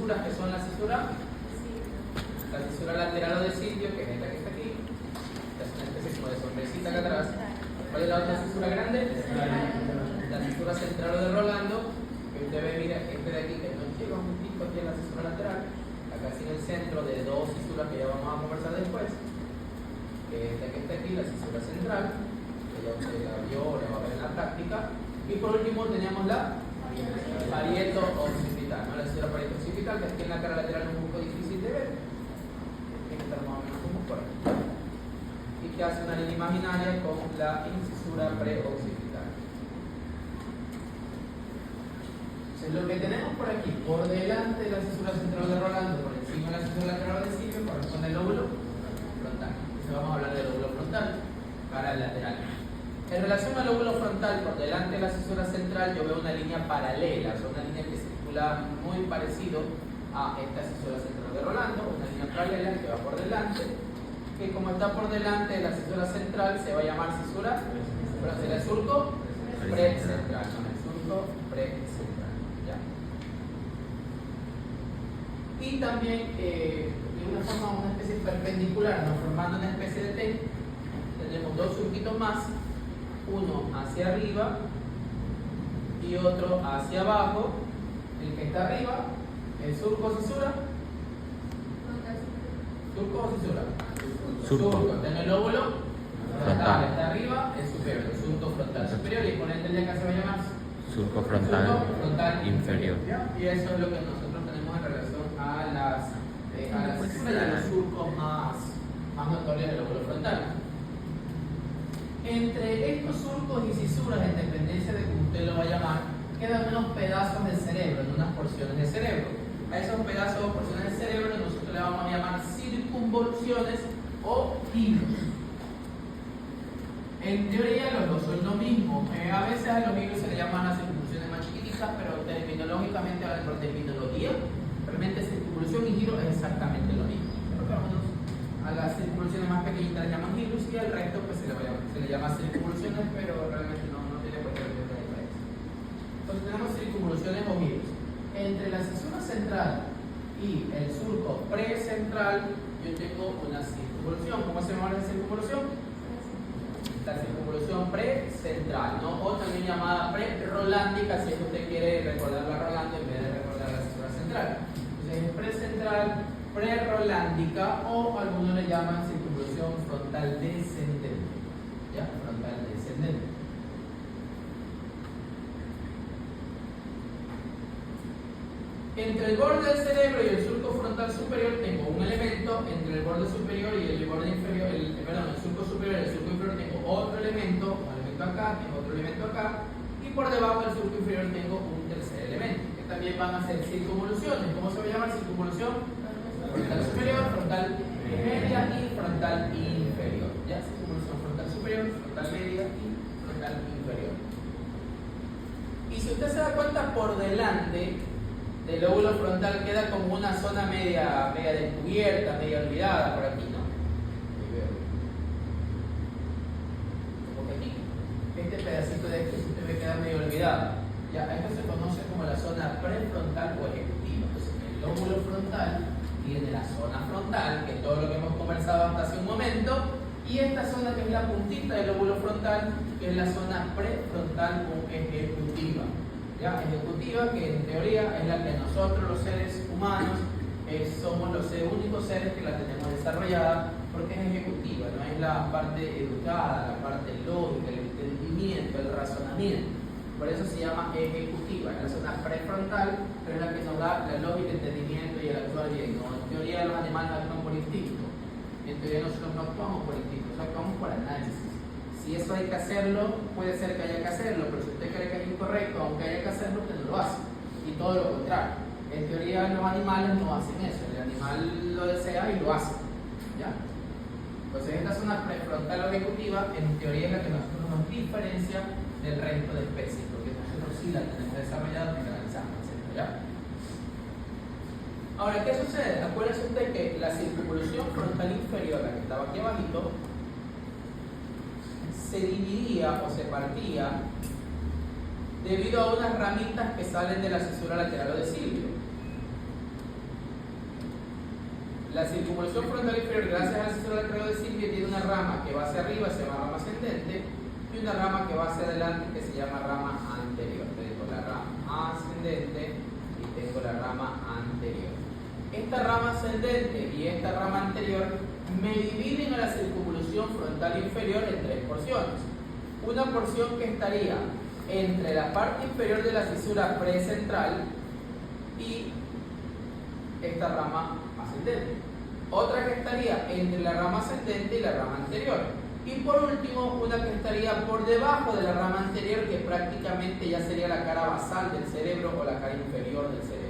cisuras que son la cisura lateral o de silvio, que es esta que está aquí, es una especie como de sombrecita acá atrás. ¿Cuál es la otra cisura grande? La cisura central o de Rolando, que usted ve, mira, este de aquí que no llega un pico aquí en la cisura lateral, acá en el centro de dos cisuras que ya vamos a conversar después, que es esta que está aquí, la cisura central, que ya usted la vio o la va a ver en la práctica. Y por último tenemos la parieto occipital, ¿no? La cisura parieto occipital, que aquí en la cara lateral es un poco difícil de ver, tiene que estar más o menos como por aquí, y que hace una línea imaginaria con la incisura preoccipital. Entonces, lo que tenemos por aquí, por delante de la cisura central de Rolando, por encima de la cisura lateral de silvio, corresponde al lóbulo frontal. Entonces vamos a hablar del lóbulo frontal, cara lateral. En relación al lóbulo frontal, por delante de la cisura central, yo veo una línea paralela, o una línea que circula muy parecido a esta cisura central de Rolando, una línea paralela que va por delante, que como está por delante de la cisura central, se va a llamar cisura, pero será el surco precentral, no, el surco precentral, ¿ya? Y también, de una forma, una especie perpendicular, ¿no? Formando una especie de T, tenemos dos surquitos más, uno hacia arriba y otro hacia abajo. El que está arriba, el surco o cisura. ¿Surco o cisura? Surco. Está en el lóbulo frontal. Está arriba, el superior, el surco frontal superior, y por ende el de acá se va a llamar surco frontal, inferior. Y eso es lo que nosotros tenemos en relación a las cisuras y a los surcos más notorios del lóbulo frontal. Entre estos surcos y cisuras, en dependencia de cómo usted lo va a llamar, quedan unos pedazos del cerebro, en unas porciones del cerebro. A esos pedazos o porciones del cerebro nosotros le vamos a llamar circunvoluciones o hilos. En teoría los dos son lo mismo. A veces a los hilos se le llaman las circunvoluciones más chiquititas, pero terminológicamente, por terminología, realmente circunvolución y giro es exactamente lo mismo. A las circunvoluciones más pequeñitas le llaman hilos y al resto pues se le llama circunvoluciones, pero realmente no tiene por qué ver la diferencia. Entonces tenemos circunvoluciones o hilos. Entre la cisura central y el surco precentral yo tengo una circunvolución. ¿Cómo se llama la circunvolución? La circunvolución precentral, ¿no? O también llamada pre-rolándica, si es que usted quiere recordar la rolando en vez de recordar la cisura central. Entonces es precentral, pre-rolándica, o algunos le llaman circunvolución frontal descendente. ¿Ya? Frontal descendente. Entre el borde del cerebro y el surco frontal superior tengo un elemento, entre el borde superior y el borde inferior, el surco superior y el surco inferior tengo otro elemento, un elemento acá, tengo otro elemento acá, y por debajo del surco inferior tengo un tercer elemento, que también van a ser circunvoluciones. ¿Cómo se va a llamar circunvolución? Frontal superior, frontal media y frontal inferior. ¿Ya? Circunvolución frontal superior, frontal media y frontal inferior. Y si usted se da cuenta, por delante del lóbulo frontal queda como una zona media descubierta, media olvidada por aquí, ¿no? Como que aquí, este pedacito de esto usted ve queda medio olvidado. Ya, esto se conoce como la zona prefrontal o ejecutiva. Entonces, el lóbulo frontal tiene la zona frontal, que es todo lo que hemos conversado hasta hace un momento, y esta zona que es la puntita del lóbulo frontal, que es la zona prefrontal o ejecutiva. ¿Ya? Ejecutiva, que en teoría es la que nosotros los seres humanos somos los únicos seres que la tenemos desarrollada, porque es ejecutiva, no es la parte educada, la parte lógica, el entendimiento, el razonamiento. Por eso se llama ejecutiva, es la zona prefrontal, pero es la que nos da la lógica, el entendimiento y el actuar bien. ¿No? En teoría los animales actúan por instinto, en teoría nosotros no actuamos por instinto, nosotros actuamos por análisis. Si eso hay que hacerlo, puede ser que haya que hacerlo, pero si usted cree que es incorrecto, aunque haya que hacerlo, usted no lo hace. Y todo lo contrario. En teoría los animales no hacen eso, el animal lo desea y lo hace. ¿Ya? Entonces esta zona prefrontal o ejecutiva, en teoría es la que nosotros nos diferencia del resto de especies, porque nosotros sí la tenemos desarrollada, mineralizamos, etc. ¿Ya? Ahora, ¿qué sucede? Acuérdese usted que la circunvolución frontal inferior, la que estaba aquí abajito, se dividía o se partía debido a unas ramitas que salen de la cisura lateral o de silvio. La circunvolución frontal inferior, gracias a la cisura lateral de Silvia, tiene una rama que va hacia arriba, se llama rama ascendente, y una rama que va hacia adelante, que se llama rama anterior. Tengo la rama ascendente y tengo la rama anterior. Esta rama ascendente y esta rama anterior me dividen a la circunvolución frontal inferior en tres porciones. Una porción que estaría entre la parte inferior de la cisura precentral y esta rama ascendente. Otra que estaría entre la rama ascendente y la rama anterior. Y por último, una que estaría por debajo de la rama anterior, que prácticamente ya sería la cara basal del cerebro o la cara inferior del cerebro.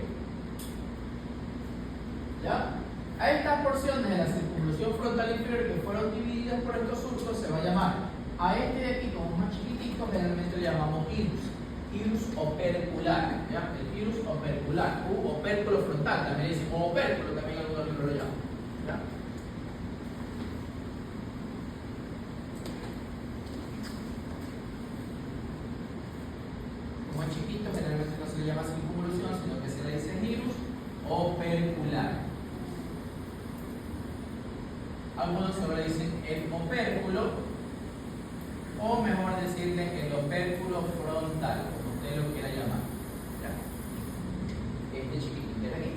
¿Ya? A estas porciones de la circunvolución frontal inferior que fueron divididas por estos surcos se va a llamar, a este de aquí, como es más chiquitito, generalmente le llamamos irus opercular, ¿ya? El irus opercular, u opérculo frontal, también dicen, o opérculo, también algunos libros lo llaman, ¿ya? Como es chiquito, generalmente no se le llama circunvolución, sino que se le dice irus opercular. Algunos solo le dicen el opérculo, o mejor decirle el opérculo frontal, como usted lo quiera llamar. ¿Ya? Este chiquitito de aquí.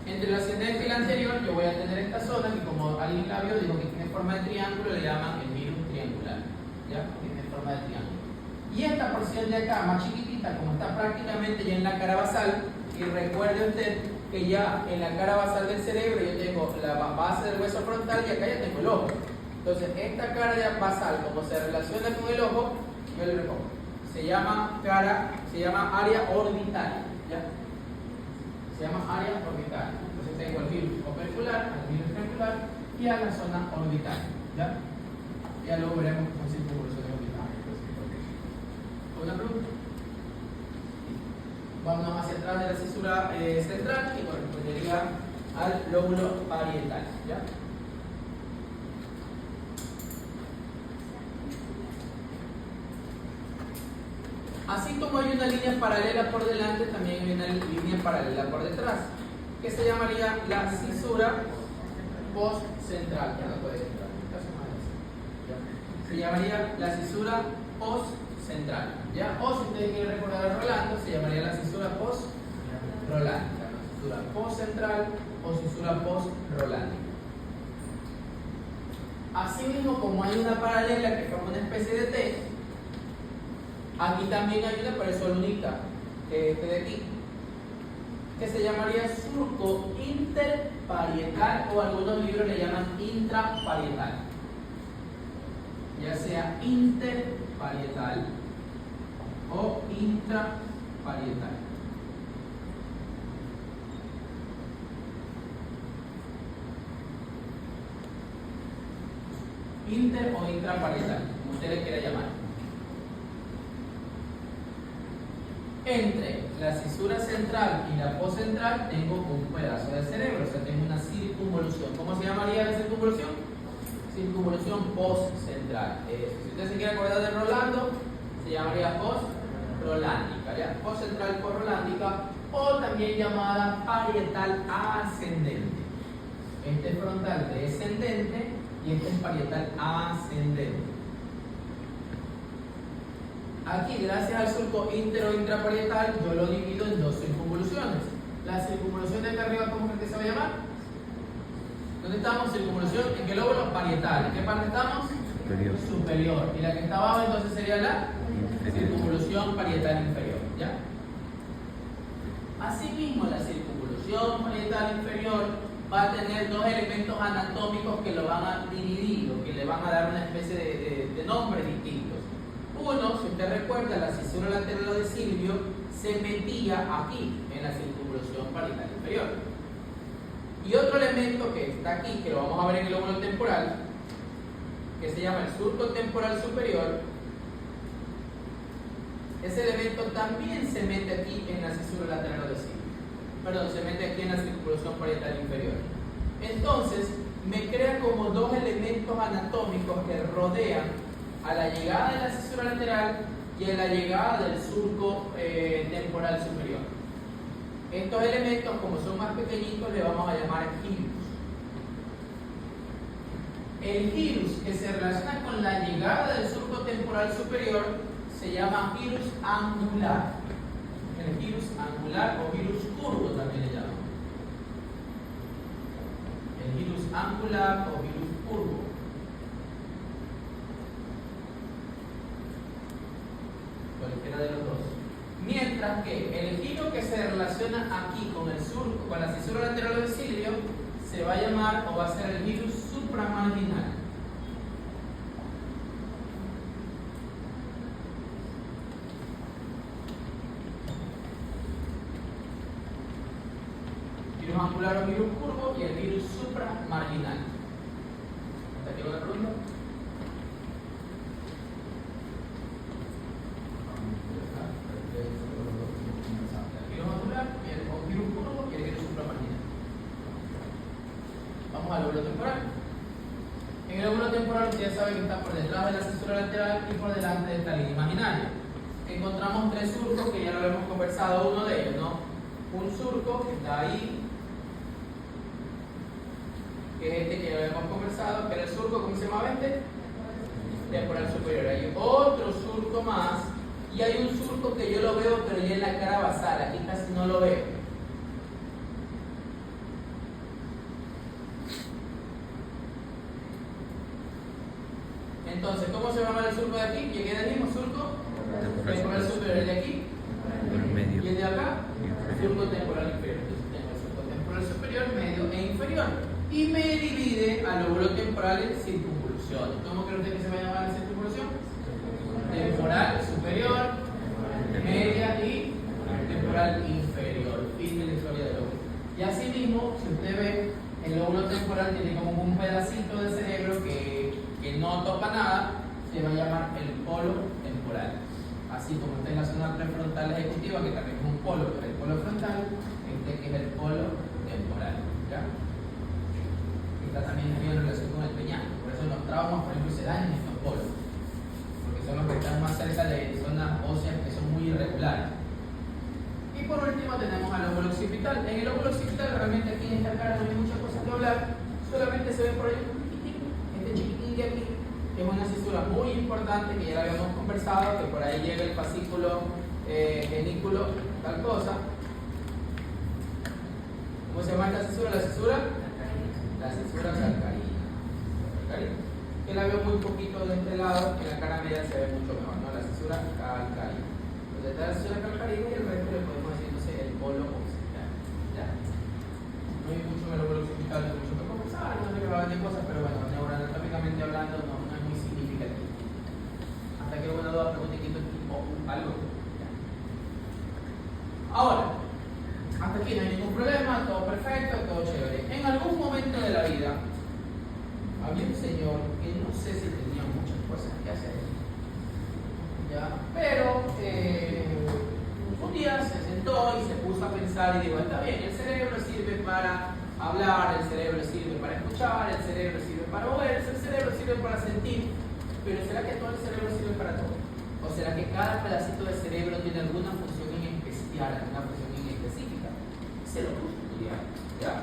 Entre el ascendente y el anterior, yo voy a tener esta zona que, como alguien la vio, dijo que tiene forma de triángulo, le llaman el virus triangular. ¿Ya? Tiene forma de triángulo. Y esta porción de acá, más chiquitita, como está prácticamente ya en la cara basal, y recuerde usted que ya en la cara basal del cerebro yo tengo la base del hueso frontal y acá ya tengo el ojo. Entonces, esta cara ya basal, como se relaciona con el ojo, yo le recojo. Se llama área orbital. ¿Ya? Se llama área orbital. Entonces tengo el virus opercular, el virus triangular y a la zona orbital. ¿Ya? Ya luego veremos con circunvoluciones orbitales. ¿Una pregunta? Vámonos hacia atrás de la cisura central y correspondería al lóbulo parietal. ¿Ya? Así como hay una línea paralela por delante, también hay una línea paralela por detrás, que se llamaría la cisura postcentral. Ya no puede entrar, se llamaría la cisura postcentral. ¿Ya? O si ustedes quieren recordar a Rolando, se llamaría la cisura post-rolándica, ¿no? Cisura postcentral o cisura post-rolándica. Así mismo, como hay una paralela que forma una especie de T, aquí también hay una, pero es solo unita, que este de aquí, que se llamaría surco interparietal, o algunos libros le llaman intraparietal, ya sea interparietal o intraparietal. Inter o intraparietal, como usted le quiera llamar. Entre la cisura central y la postcentral tengo un pedazo de cerebro, o sea, tengo una circunvolución. ¿Cómo se llamaría la circunvolución? Circunvolución postcentral. Si usted se quiere acordar de Rolando, se llamaría postrolándica, ¿ya? Postcentral postrolándica, o también llamada parietal ascendente. Este es frontal descendente y este es parietal ascendente. Aquí, gracias al surco inter o intraparietal, yo lo divido en dos circunvoluciones. La circunvolución de acá arriba, ¿cómo creen que se va a llamar? ¿Dónde estamos? Circunvolución, ¿en qué lóbulo? Parietal. ¿En qué parte estamos? Superior. Superior. Y la que está abajo entonces sería la circunvolución parietal inferior. ¿Ya? Asimismo, la circunvolución parietal inferior va a tener dos elementos anatómicos que lo van a dividir, o que le van a dar una especie de nombres distintos. Uno, si usted recuerda, la cisura lateral de Silvio se metía aquí, en la circunvolución parietal inferior. Y otro elemento que está aquí, que lo vamos a ver en el lóbulo temporal, que se llama el surco temporal superior, ese elemento también se mete aquí en la cisura lateral de Silvio. Perdón, se mete aquí en la circunvolución parietal inferior. Entonces, me crea como dos elementos anatómicos que rodean a la llegada de la cisura lateral y a la llegada del surco temporal superior. Estos elementos, como son más pequeñitos, le vamos a llamar gilios. El gyrus que se relaciona con la llegada del surco temporal superior se llama gyrus angular. El gyrus angular o gyrus curvo también le llaman. El gyrus angular o gyrus curvo. Cualquiera de los dos. Mientras que el giro que se relaciona aquí con el surco, con la cisura lateral del cilio, se va a llamar o va a ser el gyrus supramarginal. Gyrus angular o gyrus curvo y el gyrus supramarginal. ¿Hasta aquí una pregunta? Al lóbulo temporal. En el lóbulo temporal ustedes saben que está por detrás de la cisura lateral y por delante de esta línea imaginaria. Encontramos tres surcos que ya lo hemos conversado, uno de ellos, ¿no? Un surco que está ahí, que es este que ya lo hemos conversado, que era el surco, ¿cómo se llama este? Temporal superior. Hay otro surco más y hay un surco que yo lo veo pero ya en la cara basal, aquí casi no lo veo. Entonces, ¿cómo se llama el surco de aquí? ¿Y qué mismo surco? Temporal superior. ¿El de aquí? Medio. ¿Y el de acá? Surco temporal inferior. Entonces tengo el surco temporal superior, medio e inferior. Y me divide al lóbulo temporal en circunvoluciones. ¿Cómo cree usted que se va a llamar la circunvolución? Temporal superior, media y temporal inferior. Fin de la historia del lóbulo. Y así mismo, si usted ve, el lóbulo temporal tiene como un pedacito de cerebro que no toca nada, se va a llamar el polo temporal. Así como está en la zona prefrontal ejecutiva, que también es un polo, pero el polo frontal, este que es el polo temporal. ¿Ya? Está también muy en relación con el peñasco. Por eso los traumas, por ejemplo, se dañan estos polos, porque son los que están más cerca de zonas óseas que son muy irregulares. Y por último tenemos al lóbulo occipital. En el lóbulo occipital realmente aquí en esta cara no hay muchas cosas que hablar, solamente se ve por ahí este chiquitín de aquí, que es una cisura muy importante que ya la habíamos conversado, que por ahí llega el fascículo genículo, tal cosa. ¿Cómo se llama esta cisura? La cisura calcarina. Que la veo muy poquito de este lado, en la cara media se ve mucho mejor, ¿no? La cisura calcarina. Entonces está la cisura calcarina y el resto le podemos decir, no sé, el polo occipital. ¿Ya? No hay mucho en el lóbulo occipital, no hay mucho que conversar, no sé qué va de cosas, pero bueno, neuroanatómicamente hablando no es muy significativo. Hasta que alguna duda, pregunta y tipo algo. ¿Ya? Ahora, hasta aquí no hay ningún problema, todo perfecto, todo chévere. En algún momento de la vida había un señor que no sé si tenía muchas cosas que hacer, ¿ya? Pero un día se sentó y se puso a pensar y dijo, está bien, el cerebro sirve para hablar, el cerebro sirve para escuchar, el cerebro sirve para moverse, el cerebro sirve para sentir, pero ¿será que todo el cerebro sirve para todo? ¿O será que cada pedacito del cerebro tiene alguna función en especial, alguna función en específica? Se lo puso a estudiar, ¿ya?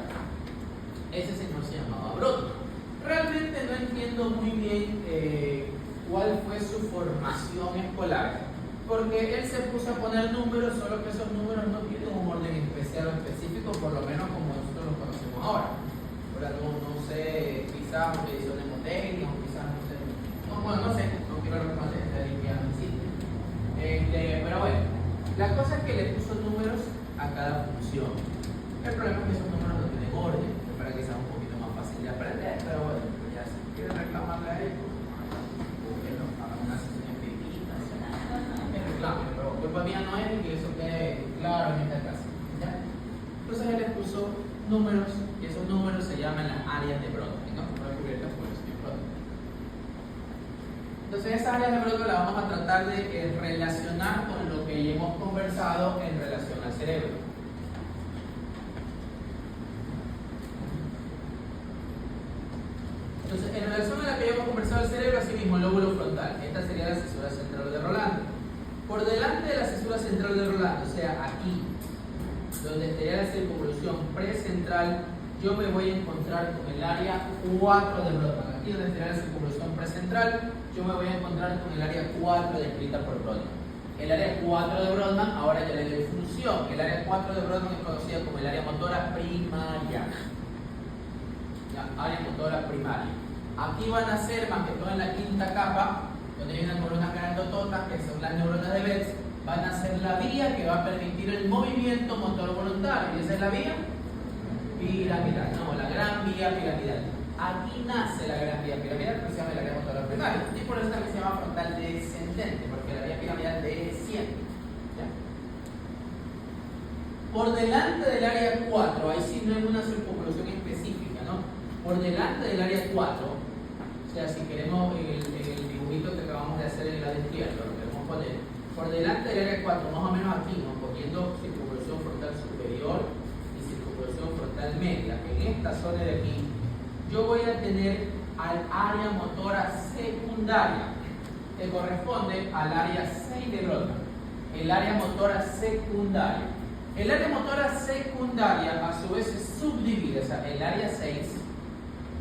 Ese señor se llamaba Brodmann. Realmente no entiendo muy bien cuál fue su formación escolar, porque él se puso a poner números, solo que esos números no tienen un orden especial o específico, por lo menos como nosotros los conocemos ahora. Ahora no sé, quizás utilizó mnemotecnia, o quizás no sé, no sé, no quiero responder, ya no existe. Pero bueno, la cosa es que le puso números a cada función. El problema es que esos números no tienen orden, para que sea un poquito más fácil de aprender, pero bueno, ya si quieren reclamarle a ellos, búsquenlo, hagan una sesión empírica, que reclamen, pero culpa mía no es que eso quede claro en esta clase, ¿ya? Entonces él les puso números, y esos números se llaman las áreas de Brodmann, ¿no? Voy a cubrirlas por el señor Brodmann. Entonces esas áreas de Brodmann las vamos a tratar de relacionar con lo que ya hemos conversado en relación al cerebro. Entonces, en relación a la que ya hemos conversado el cerebro, así mismo el lóbulo frontal. Esta sería la cisura central de Rolando. Por delante de la cisura central de Rolando, o sea, aquí, donde estaría la circunvolución precentral yo me voy a encontrar con el área 4 de Brodmann. Aquí donde está la circunvolución precentral, yo me voy a encontrar con el área 4 descrita por Brodmann. El área 4 de Brodmann, ahora ya le doy función. El área 4 de Brodmann es conocida como el área motora primaria. Ya, área motora primaria. Aquí van a ser, más que todo en la quinta capa, donde hay unas neuronas grandototas, que son las neuronas de Betz, van a ser la vía que va a permitir el movimiento motor voluntario. ¿Y esa es la vía? Piramidal, no, la gran vía piramidal. Aquí nace la gran vía piramidal, pero se llama la gran motora primaria. Y por eso también se llama frontal descendente, porque la vía piramidal desciende. ¿Ya? Por delante del área 4, ahí sí no hay una circunvolución específica, ¿no? Por delante del área 4, o sea, si queremos el dibujito que acabamos de hacer en el lado izquierdo, lo queremos poner, por delante del área 4, más o menos aquí, ¿no? Cogiendo circunvolución frontal superior y circunvolución frontal media, en esta zona de aquí, yo voy a tener al área motora secundaria, que corresponde al área 6 de Brodmann, el área motora secundaria. El área motora secundaria a su vez se subdivide, o sea, el área 6,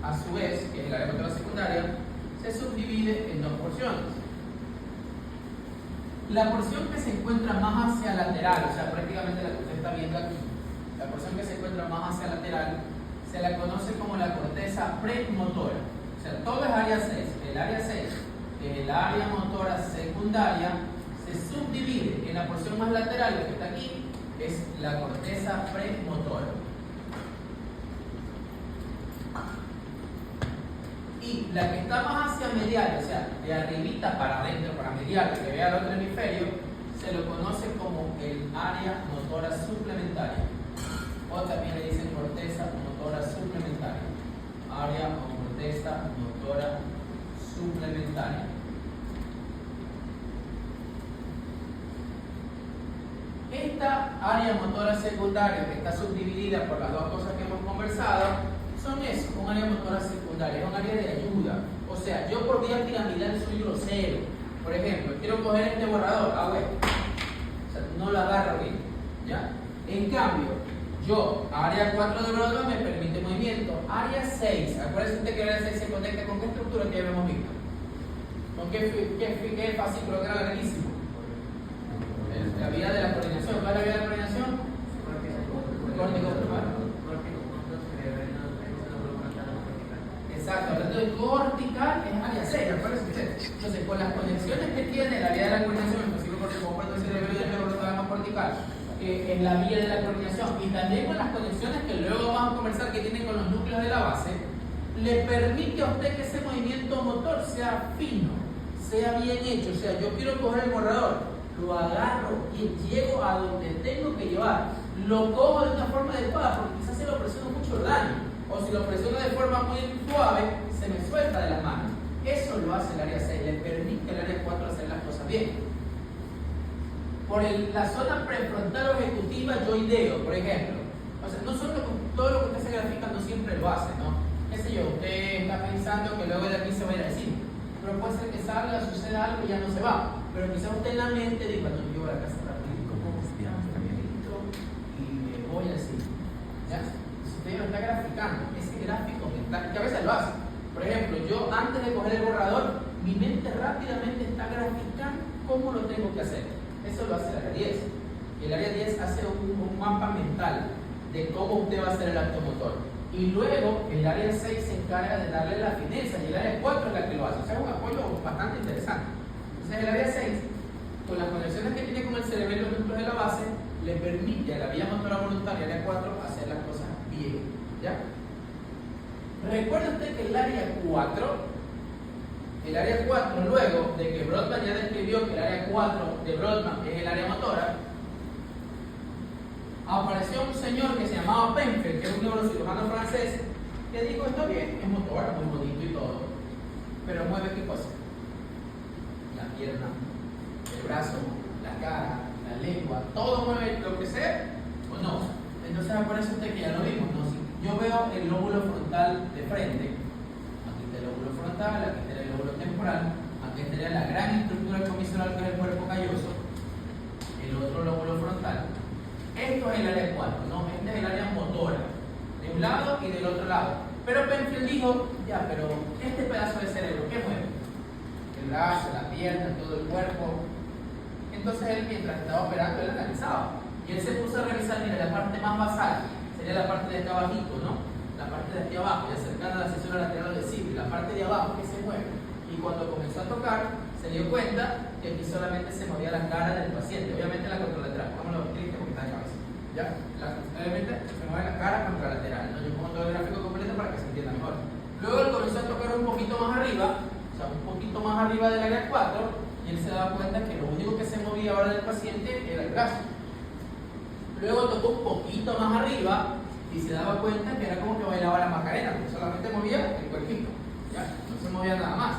a su vez, que es el área motora secundaria, se subdivide en dos porciones. La porción que se encuentra más hacia lateral, o sea, prácticamente la que usted está viendo aquí, la porción que se encuentra más hacia lateral, se la conoce como la corteza premotora. O sea, todo es área 6. El área 6, que es el área motora secundaria, se subdivide en la porción más lateral, lo que está aquí, es la corteza premotora. Y la que está más hacia medial, o sea, de arribita para adentro, para medial, que vea el otro hemisferio, se lo conoce como el área motora suplementaria. O también le dicen corteza motora suplementaria. Área o corteza motora suplementaria. Esta área motora secundaria, que está subdividida por las dos cosas que hemos conversado, son eso, un área motora secundaria, es un área de ayuda. O sea, yo por vía piramidal soy grosero. Por ejemplo, quiero coger este borrador, hago esto. O sea, no lo agarro bien. ¿Ya? En cambio, yo, área 4 de Brodmann me permite movimiento. Área 6, acuérdense usted que el área 6 se conecta con qué estructura que ya habíamos visto. ¿Con qué fascículo que era larguísimo? La vía de la coordinación. ¿Cuál es la vía de la coordinación? Córtico primario. Exacto, hablando de cortical es área 6, acuérdense usted. Entonces, con las conexiones que tiene la vía de la coordinación, el fascículo cortico cuando el cerebro y el neurotálamo cortical, en la vía de la coordinación, y también con las conexiones que luego vamos a conversar que tienen con los núcleos de la base, le permite a usted que ese movimiento motor sea fino, sea bien hecho. O sea, yo quiero coger el borrador, lo agarro y llego a donde tengo que llevar, lo cojo de una forma adecuada, porque quizás se lo presiono mucho daño, o si lo presiono de forma muy suave, se me suelta de las manos. Eso lo hace el área 6, le permite al área 4 hacer las cosas bien. Por la zona prefrontal o ejecutiva yo ideo, por ejemplo. O sea, no solo todo lo que usted se grafica no siempre lo hace, ¿no? Qué sé yo, usted está pensando que luego de aquí se va a ir al cine, pero puede ser que salga, suceda algo y ya no se va. Pero quizás usted en la mente diga, no, yo voy a la casa rapidito, y me voy al cine. ¿Ya? Si usted lo está graficando, ese gráfico mental, que a veces lo hace. Por ejemplo, yo antes de coger el borrador, mi mente rápidamente está graficando cómo lo tengo que hacer. Eso lo hace el área 10. Y el área 10 hace un mapa mental de cómo usted va a hacer el acto motor. Y luego el área 6 se encarga de darle la fineza y el área 4 es la que lo hace. O sea, es un apoyo bastante interesante. Entonces el área 6, con las conexiones que tiene con el cerebro y los núcleos de la base, le permite a la vía motora voluntaria, área 4, hacer las cosas bien. ¿Ya? Recuerde usted que el área 4, luego de que Brodmann ya describió que el área 4 de Brodmann es el área motora, apareció un señor que se llamaba Penfield, que es un neurocirujano francés, que dijo, está bien, es motora, muy bonito y todo, pero mueve qué cosa, la pierna, el brazo, la cara, la lengua, todo mueve lo que sea, o no. Entonces aparece usted que ya lo vimos, ¿no? Si yo veo el lóbulo frontal de frente, aquí está el lóbulo frontal, aquí está el lóbulo temporal, aquí estaría la gran estructura comisional que es el cuerpo calloso, el otro lóbulo frontal. Esto es el área 4, ¿no? Este es el área motora, de un lado y lado. Pero Penfield dijo, ya, pero este pedazo de cerebro, ¿qué mueve? El brazo, la pierna, todo el cuerpo. Entonces él, mientras estaba operando, él analizaba. Y él se puso a revisar, mira, la parte más basal, sería la parte de acá abajito, ¿no? La parte de aquí abajo, ya cercana a la cesura lateral del ciclo, la parte de abajo que se mueve. Y cuando comenzó a tocar, se dio cuenta que aquí solamente se movía la cara del paciente, obviamente la contralateral, pongámoslo triste porque está de cabeza. ¿Ya? Obviamente se mueve la cara contralateral, ¿no? Yo pongo todo el gráfico completo para que se entienda mejor. Luego él comenzó a tocar un poquito más arriba, o sea, un poquito más arriba del área 4, y él se daba cuenta que lo único que se movía ahora del paciente era el brazo. Luego tocó un poquito más arriba y se daba cuenta que era como que bailaba la Macarena, porque solamente movía el cuerpito, ¿ya? No se movía nada más.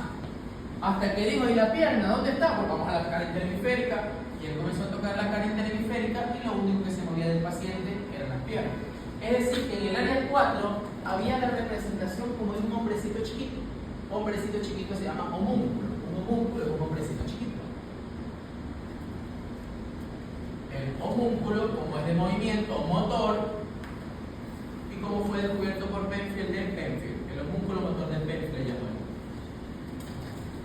Hasta que dijo, ¿y la pierna? ¿Dónde está? Pues vamos a la cara interhemisférica. Y él comenzó a tocar la cara interhemisférica y lo único que se movía del paciente eran las piernas. Es decir, que en el área 4 había la representación como de un hombrecito chiquito. Hombrecito chiquito se llama homúnculo. Un homúnculo es un hombrecito chiquito. El homúnculo, como es de movimiento motor, y como fue descubierto por Penfield en Penfield, el homúnculo motor de Penfield le llamó.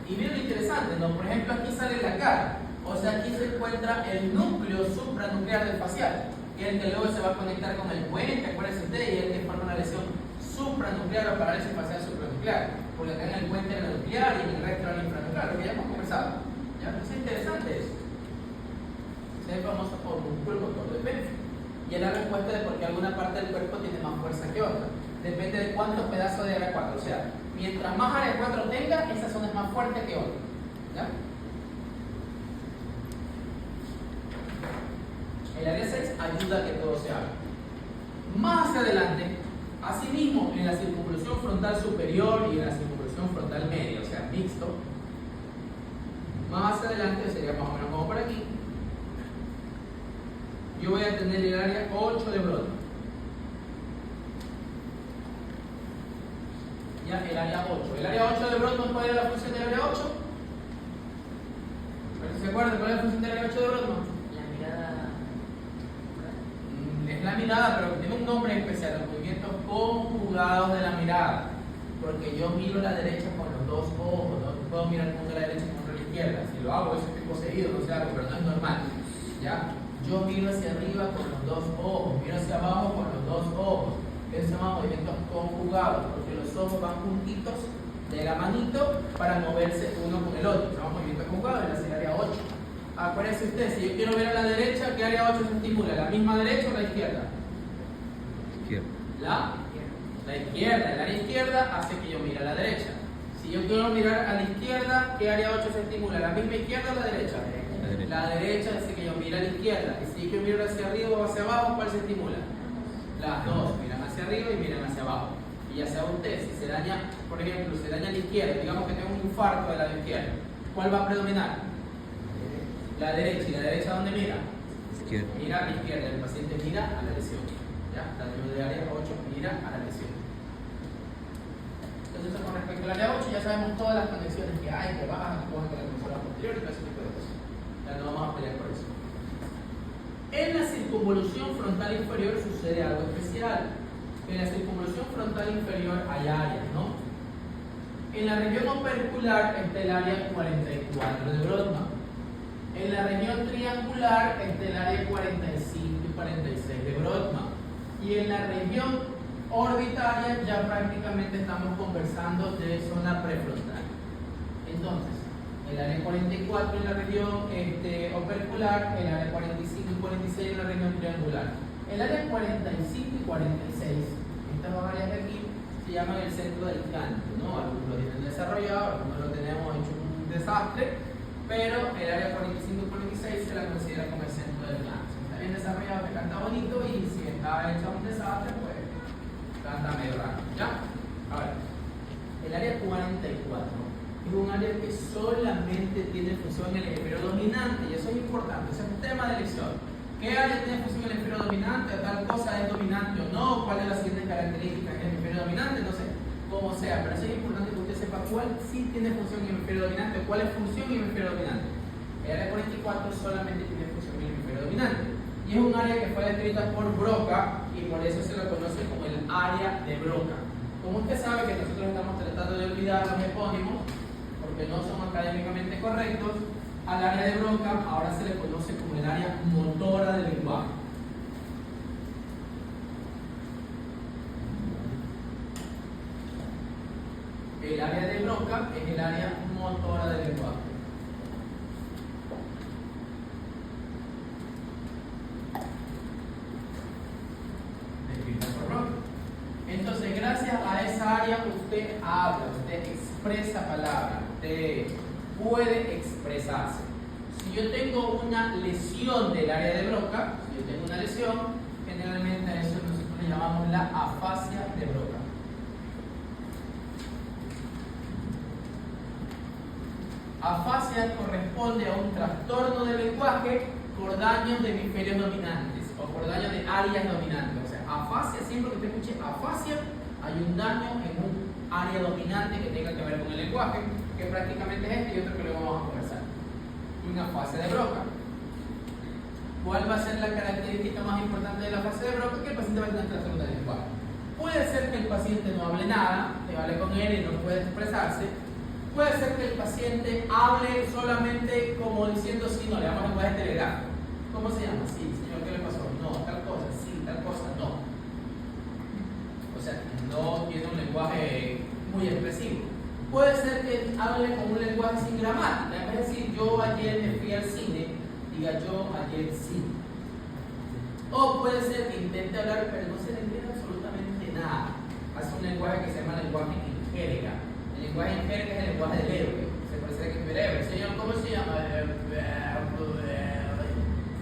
Y miren lo interesante, ¿no? Por ejemplo, aquí sale la cara. O sea, aquí se encuentra el núcleo supranuclear del facial, que es el que luego se va a conectar con el puente, acuérdense ustedes, y es el que forma una lesión supranuclear o parálisis facial supranuclear, porque acá en el puente era nuclear y en el resto era infranuclear, lo que ya hemos conversado. ¿Ya? Es interesante eso. Ese es el famoso homúnculo motor de Penfield. Y es la respuesta de por qué alguna parte del cuerpo tiene más fuerza que otra. Depende de cuántos pedazos de área 4. O sea, mientras más área 4 tenga, esa zona es más fuerte que otra. ¿Ya? El área 6 ayuda a que todo se haga. Más hacia adelante, asimismo, en la circunvolución frontal superior y en la circunvolución frontal media, o sea, mixto, más hacia adelante, sería más o menos como por aquí, yo voy a tener el área 8 de Brodmann. Ya, el área 8. El área 8 de Brodmann, ¿cuál es la función del área 8? ¿Se acuerdan cuál es la función del área 8 de Brodmann? La mirada. Es la mirada, pero tiene un nombre especial, los movimientos conjugados de la mirada. Porque yo miro a la derecha con los dos ojos, no puedo mirar el mundo a la derecha y el mundo a la izquierda. Si lo hago, eso estoy poseído, no sé algo, pero no es normal. ¿Ya? Yo miro hacia arriba con los dos ojos, miro hacia abajo con los dos ojos. Eso se llama movimientos conjugados, porque los ojos van juntitos de la manito para moverse uno con el otro. Se llama movimiento conjugado, es el área 8. Acuérdense ustedes, si yo quiero ver a la derecha, ¿qué área 8 se estimula? ¿La misma derecha o la izquierda? Izquierda. La izquierda. El área izquierda hace que yo mire a la derecha. Si yo quiero mirar a la izquierda, ¿qué área 8 se estimula? ¿La misma izquierda o la derecha? La derecha hace que yo mire a la izquierda. Y si yo quiero mirar hacia arriba o hacia abajo, ¿cuál se estimula? Las dos, miran hacia arriba y miran hacia abajo. Y ya sea usted, si se daña, por ejemplo, se daña la izquierda, digamos que tengo un infarto de la izquierda, ¿cuál va a predominar? La derecha. ¿Y la derecha dónde mira? Izquierda. Mira a la izquierda, el paciente mira a la lesión. ¿Ya? Daño de área 8, mira a la lesión. Entonces, con respecto al área 8, ya sabemos todas las conexiones que hay, que bajan, con la conexora posterior y todo ese tipo de cosas. Ya no vamos a pelear por eso. En la circunvolución frontal inferior sucede algo especial. En la circunvolución frontal inferior hay áreas, ¿no? En la región opercular está el área 44 de Brodmann. En la región triangular está el área 45 y 46 de Brodmann. Y en la región orbitaria ya prácticamente estamos conversando de zona prefrontal. Entonces, el área 44 en la región opercular, el área 45 y 46 en la región triangular. El área 45 y 46, estas dos áreas de aquí, se llaman el centro del canto, ¿no? Algunos lo tienen desarrollado, algunos lo tenemos hecho un desastre, pero el área 45 y 46 se la considera como el centro del canto. Si está bien desarrollado, que canta bonito, y si está hecho un desastre, pues canta medio raro, ¿ya? Ahora, el área 44 es un área que solamente tiene función en el hemisferio dominante, y eso es importante, ese es un tema de elección. ¿Qué área tiene función en el hemisferio dominante? ¿Tal cosa es dominante o no? ¿Cuál es la siguiente característica en el hemisferio dominante? No sé, como sea, pero eso es importante que usted sepa cuál sí tiene función en el hemisferio dominante o cuál es función en el hemisferio dominante. El área 44 solamente tiene función en el hemisferio dominante. Y es un área que fue descrita por Broca y por eso se lo conoce como el área de Broca. Como usted sabe que nosotros estamos tratando de olvidar los epónimos, porque no son académicamente correctos, al área de Broca ahora se le conoce como el área motora del lenguaje. El área de Broca es el área motora del lenguaje. Descrita por Broca. Entonces, gracias a esa área usted habla, usted expresa palabras, usted puede expresarse. Si yo tengo una lesión del área de Broca, si yo tengo una lesión, generalmente a eso nosotros le llamamos la afasia de Broca. Afasia corresponde a un trastorno del lenguaje por daños de hemisferios dominantes o por daños de áreas dominantes. O sea, afasia, siempre que usted escuche afasia, hay un daño en un área dominante que tenga que ver con el lenguaje, que prácticamente es este y otro que luego vamos a conversar. Una afasia de Broca. ¿Cuál va a ser la característica más importante de la afasia de Broca? Que el paciente va a tener trastorno del lenguaje. Puede ser que el paciente no hable nada, te hable con él y no puede expresarse. Puede ser que el paciente hable solamente como diciendo sí, no, le damos lenguaje telegráfico. ¿Cómo se llama? Sí, señor, ¿qué le pasó? No, tal cosa, sí, tal cosa, no. O sea, no tiene un lenguaje muy expresivo. Puede ser que hable con un lenguaje sin gramática. En vez de decir yo ayer me fui al cine, diga yo ayer sí. O puede ser que intente hablar, pero no se le entiende absolutamente nada. Hace un lenguaje que se llama lenguaje en jerga. El lenguaje en jerga es el lenguaje del héroe. Se parece que el héroe. Señor, ¿cómo se llama?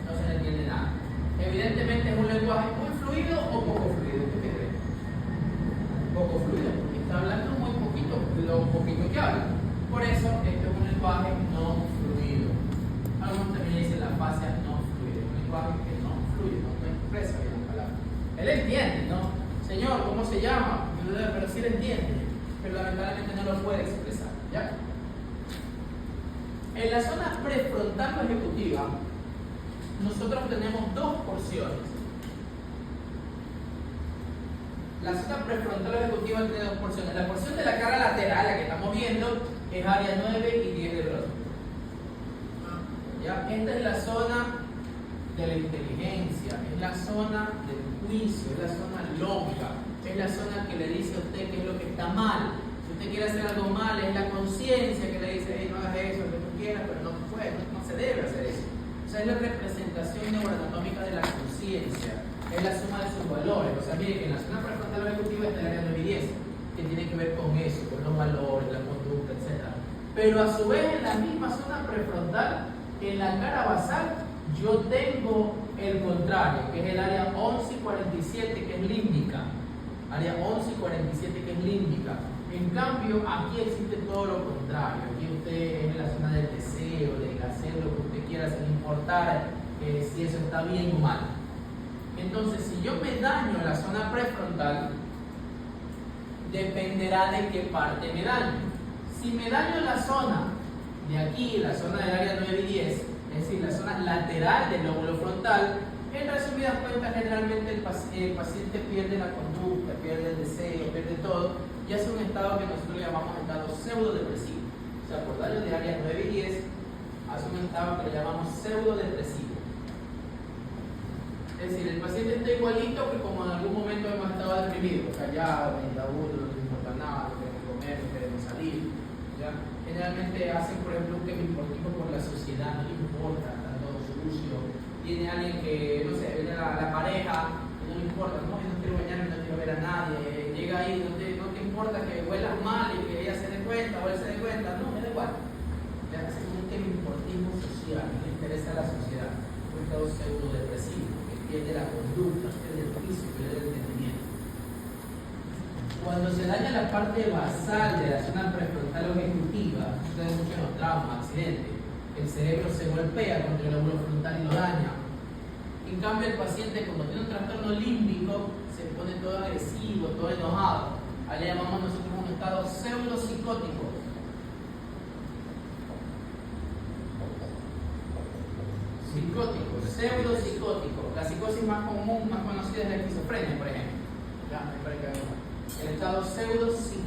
No se le entiende nada. Evidentemente es un lenguaje muy fluido o poco fluido. ¿Qué cree? Poco fluido. Está hablando muy poquito, lo poquito que habla. Por eso este es un lenguaje no fluido. Algunos también dicen la afasia no fluida. Un lenguaje que no fluye, no expresa bien las palabras. Él entiende, ¿no? Señor, ¿cómo se llama? Pero sí le entiende, pero lamentablemente no lo puede expresar, ¿ya? En la zona prefrontal o ejecutiva, nosotros tenemos dos porciones. La zona prefrontal o ejecutiva tiene dos porciones. La porción de la cara lateral, la que estamos viendo, es área 9 y 10 de Broca. ¿Ya? Esta es la zona de la inteligencia, es la zona del juicio, es la zona lógica, es la zona que le dice a usted qué es lo que está mal. Si usted quiere hacer algo mal, es la conciencia que le dice, hey, no hagas eso, lo que tú quieras, pero no puedes, no se debe hacer eso. O sea, es la representación neuroanatómica de la conciencia, es la suma de sus valores. O sea, mire que en la zona prefrontal ejecutiva está el área 9 y 10, que tiene que ver con eso, con los valores, la conducta, etc. Pero a su vez, en la misma zona prefrontal, en la cara basal, yo tengo el contrario, que es el área 11 y 47, que es límbica. Área 11 y 47, que es límbica. En cambio, aquí existe todo lo contrario. Aquí usted es en la zona del deseo, de hacer lo que usted quiera sin importar si eso está bien o mal. Entonces, si yo me daño en la zona prefrontal, dependerá de qué parte me daño. Si me daño en la zona de aquí, la zona del área 9 y 10, es decir, la zona lateral del lóbulo frontal, en resumidas cuentas, generalmente el paciente pierde la conducta, pierde el deseo, pierde todo, y hace un estado que nosotros le llamamos estado pseudodepresivo. O sea, por daño de área 9 y 10, hace un estado que le llamamos pseudodepresivo. Es decir, el paciente está igualito que como en algún momento hemos estado deprimidos, callado, meditaduro, no les importa nada, no queremos comer, no queremos salir. ¿Ya? Generalmente hacen, por ejemplo, un quemismortismo por la sociedad, no le importa, está todo sucio. Tiene alguien que, no sé, viene la pareja, y no le importa, no, yo no quiero bañarme, no quiero ver a nadie. Llega ahí, no te importa que huelas mal y que ella se dé cuenta o él se dé cuenta, no, me da igual. Ya hacen un quemismortismo social, no le interesa a la sociedad, un estado pseudodepresivo, que pierde la conducta, pierde el juicio, pierde el entendimiento. Cuando se daña la parte basal de la zona prefrontal o ejecutiva, sucede mucho en los traumas, accidentes, el cerebro se golpea contra el lóbulo frontal y lo daña. En cambio, el paciente, como tiene un trastorno límbico, se pone todo agresivo, todo enojado. Ahí le llamamos nosotros un estado pseudopsicótico. Psicótico, pseudopsicótico. La psicosis más común, más conocida es la esquizofrenia, por ejemplo. Ya, el estado pseudo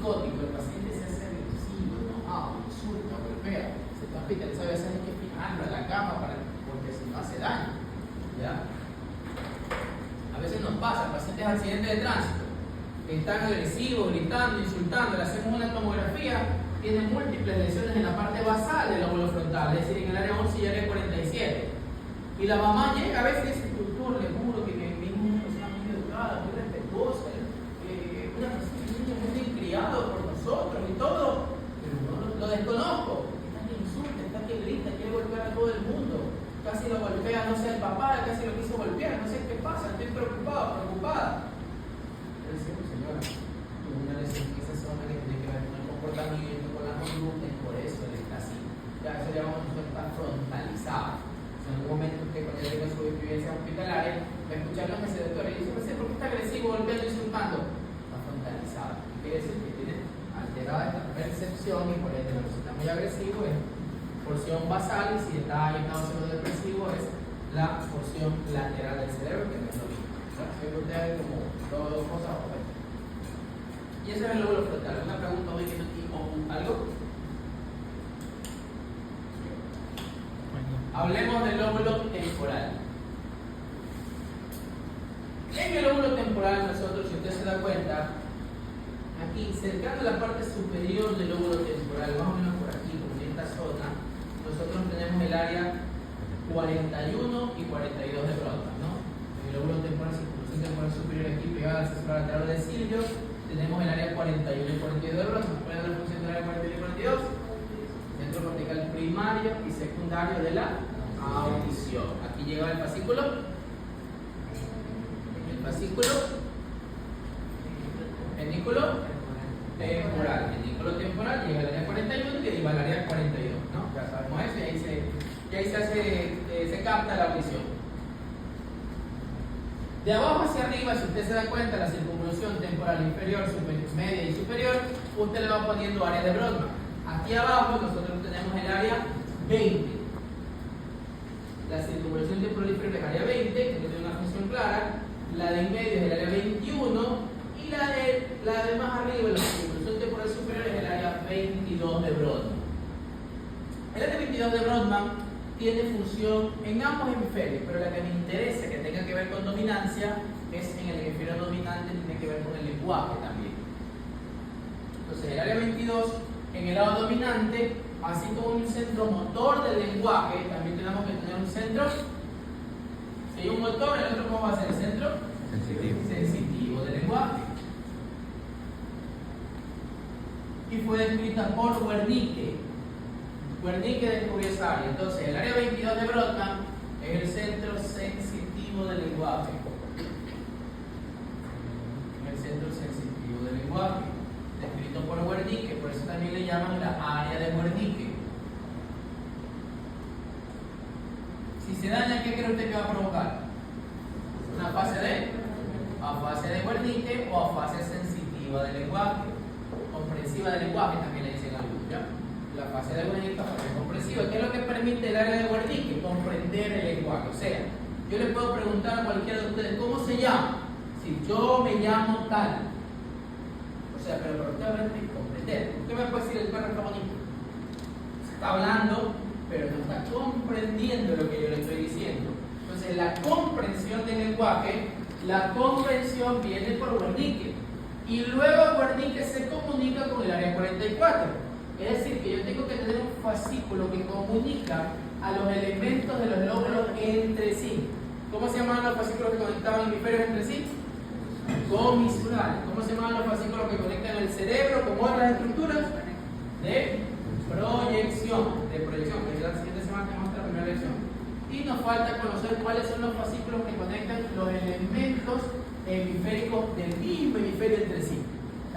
psicótico, el paciente se hace agresivo, enojado, insulta, golpea, se está hospitalizado, a veces hay que fijarlo en la cama porque si no hace daño. ¿Ya? A veces nos pasa, pacientes de accidentes de tránsito, que están agresivos, gritando, insultando, le hacemos una tomografía, tienen múltiples lesiones en la parte basal del lóbulo frontal, es decir, en el área 11 y área 47. Y la mamá llega a veces y dice, doctor, le juro que mi hijo es una persona muy educada, muy respetuosa, una persona, un niño muy bien criado por nosotros y todo, pero no lo desconozco. Está que insulta, está que grita, quiere golpear a todo el mundo. Casi lo golpea, no sé, el papá, casi lo quiso golpear, no sé qué pasa, estoy preocupada. Pero decimos, señora, una lesión en esa zona que tiene que ver con el comportamiento, con la conducta, y por eso él está así. Ya, eso llamamos nosotros estar frontalizado. En algún momento que cuando yo tenga su experiencia hospitalaria, va a escuchar lo que dice el doctor y dice, no sé por qué está agresivo, golpeando, insultando. Está frontalizado. Quiere decir que tiene alterada esta percepción y por ende, si está muy agresivo es porción basal y si está en estado depresivo es la porción lateral del cerebro, que no es lo mismo. Espero que ustedes como dos cosas opuestas. Y ese es el lóbulo frontal. Una pregunta hoy que no dijo algo. Hablemos del lóbulo temporal. En el lóbulo temporal nosotros, si usted se da cuenta, aquí cercano a la parte superior del lóbulo temporal, más o menos por aquí, como en esta zona, nosotros tenemos el área 41 y 42 de Brodmann, ¿no? En el lóbulo temporal, circunvolución temporal superior aquí pegada al sistema lateral del cilio, tenemos el área 41 y 42 de Brodmann. ¿Cuál es la función del área 41 y 42? Centro cortical primario y secundario de la audición. Aquí llega el fascículo. El fascículo pedículo temporal. Pedículo temporal llega al área 41 y deriva al área 42, ¿no? Ya sabemos eso y ahí se capta la audición. De abajo hacia arriba, si usted se da cuenta, la circunvolución temporal inferior, media y superior, usted le va poniendo área de Brodmann. Aquí abajo nosotros tenemos el área 20. La circunvolución temporal inferior es el área 20, que tiene una función clara. La de en medio es el área 21 y la de más arriba, la circunvolución temporal superior, es el área 22 de Brodmann. El área 22 de Brodmann tiene función en ambos hemisferios, pero la que me interesa que tenga que ver con dominancia es en el hemisferio dominante, tiene que ver con el lenguaje también. Entonces el área 22 en el lado dominante, así como un centro motor del lenguaje, también tenemos que tener un centro. Si hay un motor, el otro, ¿cómo va a ser el centro? Sensitivo del lenguaje. Y fue descrita por Wernicke. Wernicke descubrió esa área. Entonces, el área 22 de Brodmann es el centro sensitivo del lenguaje. El centro sensitivo del lenguaje, descrito por Wernicke, por eso también le llaman la área de Wernicke. Si se daña, ¿qué cree usted que va a provocar? Una fase de afasia de Wernicke o afasia sensitiva del lenguaje, comprensiva del lenguaje también le dicen algunos, ¿ya? La fase de Wernicke, fase comprensiva. ¿Qué es lo que permite el área de Wernicke? Comprender el lenguaje. O sea, yo le puedo preguntar a cualquiera de ustedes, ¿cómo se llama? Si yo me llamo tal. O sea, pero para usted va a comprender. Usted me puede decir, el perro está bonito. Se está hablando, pero no está comprendiendo lo que yo le estoy diciendo. Entonces, la comprensión del lenguaje, la comprensión viene por Wernicke. Y luego Wernicke se comunica con el área 44. Es decir, que yo tengo que tener un fascículo que comunica a los elementos de los lóbulos entre sí. ¿Cómo se llamaban los fascículos que conectaban hemisferios entre sí? Comisural. ¿Cómo se llaman los fascículos que conectan el cerebro con otras estructuras? De proyección. Que la siguiente semana tenemos la primera lección. Y nos falta conocer cuáles son los fascículos que conectan los elementos hemisféricos del mismo hemisferio entre sí.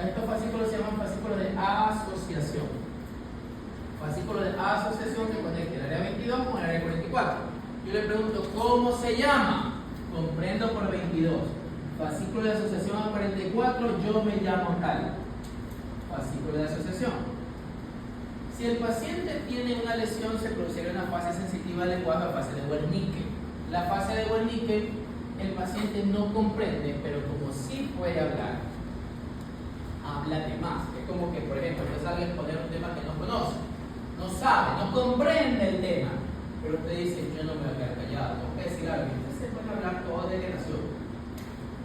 Estos fascículos se llaman fascículos de asociación. Fascículo de asociación que conecta el área 22 con el área 44. Yo le pregunto, ¿cómo se llama? Comprendo por 22. Fascículo de asociación a 44, yo me llamo tal. Fascículo de asociación. Si el paciente tiene una lesión, se producirá una fase sensitiva del lenguaje, la fase de Wernicke. La fase de Wernicke, el paciente no comprende, pero como sí puede hablar habla de más. Es como que, por ejemplo, usted sale a exponer un tema que no conoce, no sabe, no comprende el tema, pero usted dice, yo no me voy a quedar callado, no voy a decir algo, y usted se puede hablar todo de nación.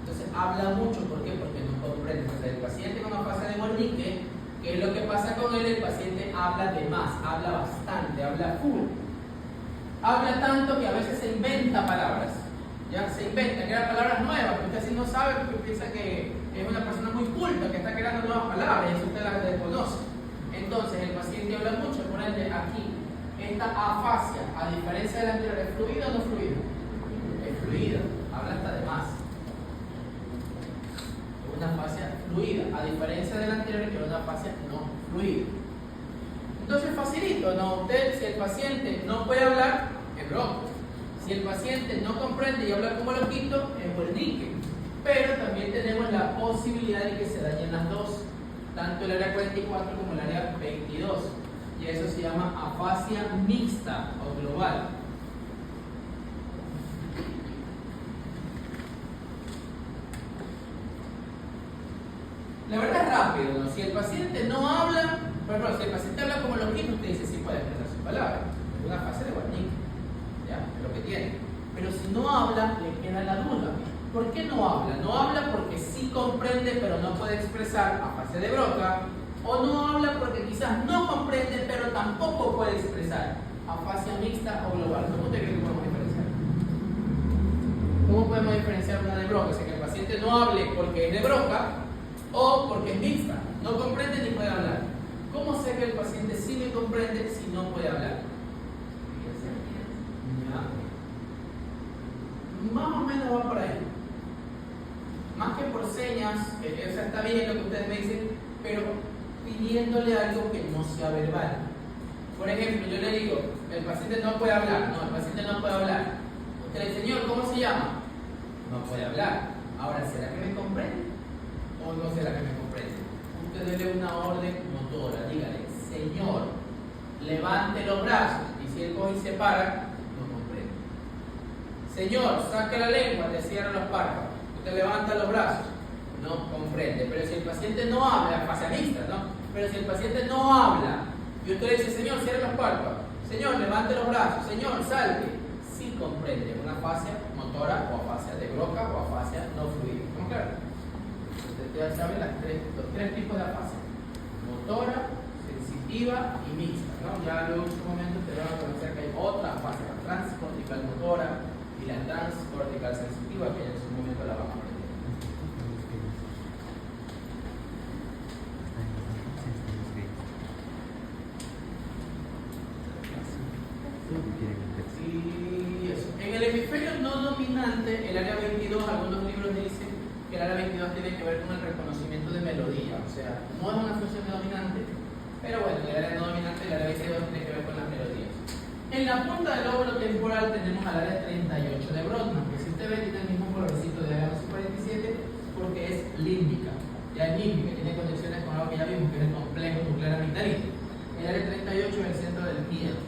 Entonces habla mucho, ¿por qué? Porque no comprende. Entonces el paciente con afasia de Wernicke, ¿qué es lo que pasa con él? El paciente habla de más, habla bastante, habla full. Habla tanto que a veces se inventa palabras. Ya se inventa, crea palabras nuevas, que usted si no sabe, porque piensa que es una persona muy culta, que está creando nuevas palabras, y eso usted las desconoce. Entonces el paciente habla mucho, por ende aquí, esta afasia, a diferencia de la anterior, ¿es fluida o no fluida? Es fluida, habla hasta de más. Es una afasia fluida, a diferencia de la anterior, que es una afasia no fluida. Entonces facilito, ¿no? Usted, si el paciente no puede hablar, es bronco. Si el paciente no comprende y habla como loquito, es Wernicke. Pero también tenemos la posibilidad de que se dañen las dos, tanto el área 44 como el área 22. Y eso se llama afasia mixta o global. La verdad es rápido, ¿no? Si el paciente no habla, por ejemplo, si el paciente habla como loquito, usted dice, sí puede expresar sus palabras. Es una afasia de Wernicke. ¿Ya? Es lo que tiene. Pero si no habla, le queda la duda. ¿Por qué no habla? No habla porque sí comprende, pero no puede expresar, afasia de Broca, o no habla porque quizás no comprende, pero tampoco puede expresar, afasia mixta o global. ¿Cómo te crees que podemos diferenciar? ¿Cómo podemos diferenciar una de Broca? O sea, que el paciente no hable porque es de Broca o porque es mixta, no comprende ni puede hablar. ¿Cómo sé que el paciente sí me comprende si no puede hablar? Más o menos va por ahí. Más que por señas, o sea, está bien lo que ustedes me dicen, pero pidiéndole algo que no sea verbal. Por ejemplo, yo le digo, el paciente no puede hablar. No, el paciente no puede hablar. Usted le dice, señor, ¿cómo se llama? No puede hablar. Ahora, ¿será que me comprende? ¿O no será que me comprende? Usted dele una orden motora, dígale, señor, levante los brazos. Y si él coge y se para, señor, saque la lengua, le cierra los párpados. Usted levanta los brazos, no comprende. Pero si el paciente no habla, afasia mixta, ¿no? Pero si el paciente no habla y usted le dice, señor, cierre los párpados, señor, levante los brazos, señor, salte, sí comprende. Una afasia motora o afasia de Broca o afasia no fluida. ¿Estamos claros? Usted ya sabe los tres tipos de afasia: motora, sensitiva y mixta, ¿no? Ya luego en su momento te van a conocer que hay otra afasia, la transcortical motora y la transcortical sensitiva, que en su momento la vamos a aprender. Y eso. En el hemisferio no dominante, el área 22, algunos libros dicen que el área 22 tiene que ver con el reconocimiento de melodía, o sea, no es una función dominante, pero bueno, en el área no dominante, el área 22 tiene que ver con las melodías. En la punta del lóbulo temporal tenemos al área 38 de Brodmann, que si usted ve tiene el mismo colorcito de área 47 porque es límbica. Ya es límbica, tiene conexiones con algo que ya vimos, que es el complejo nuclear amigdalino. El área 38 es el centro del miedo.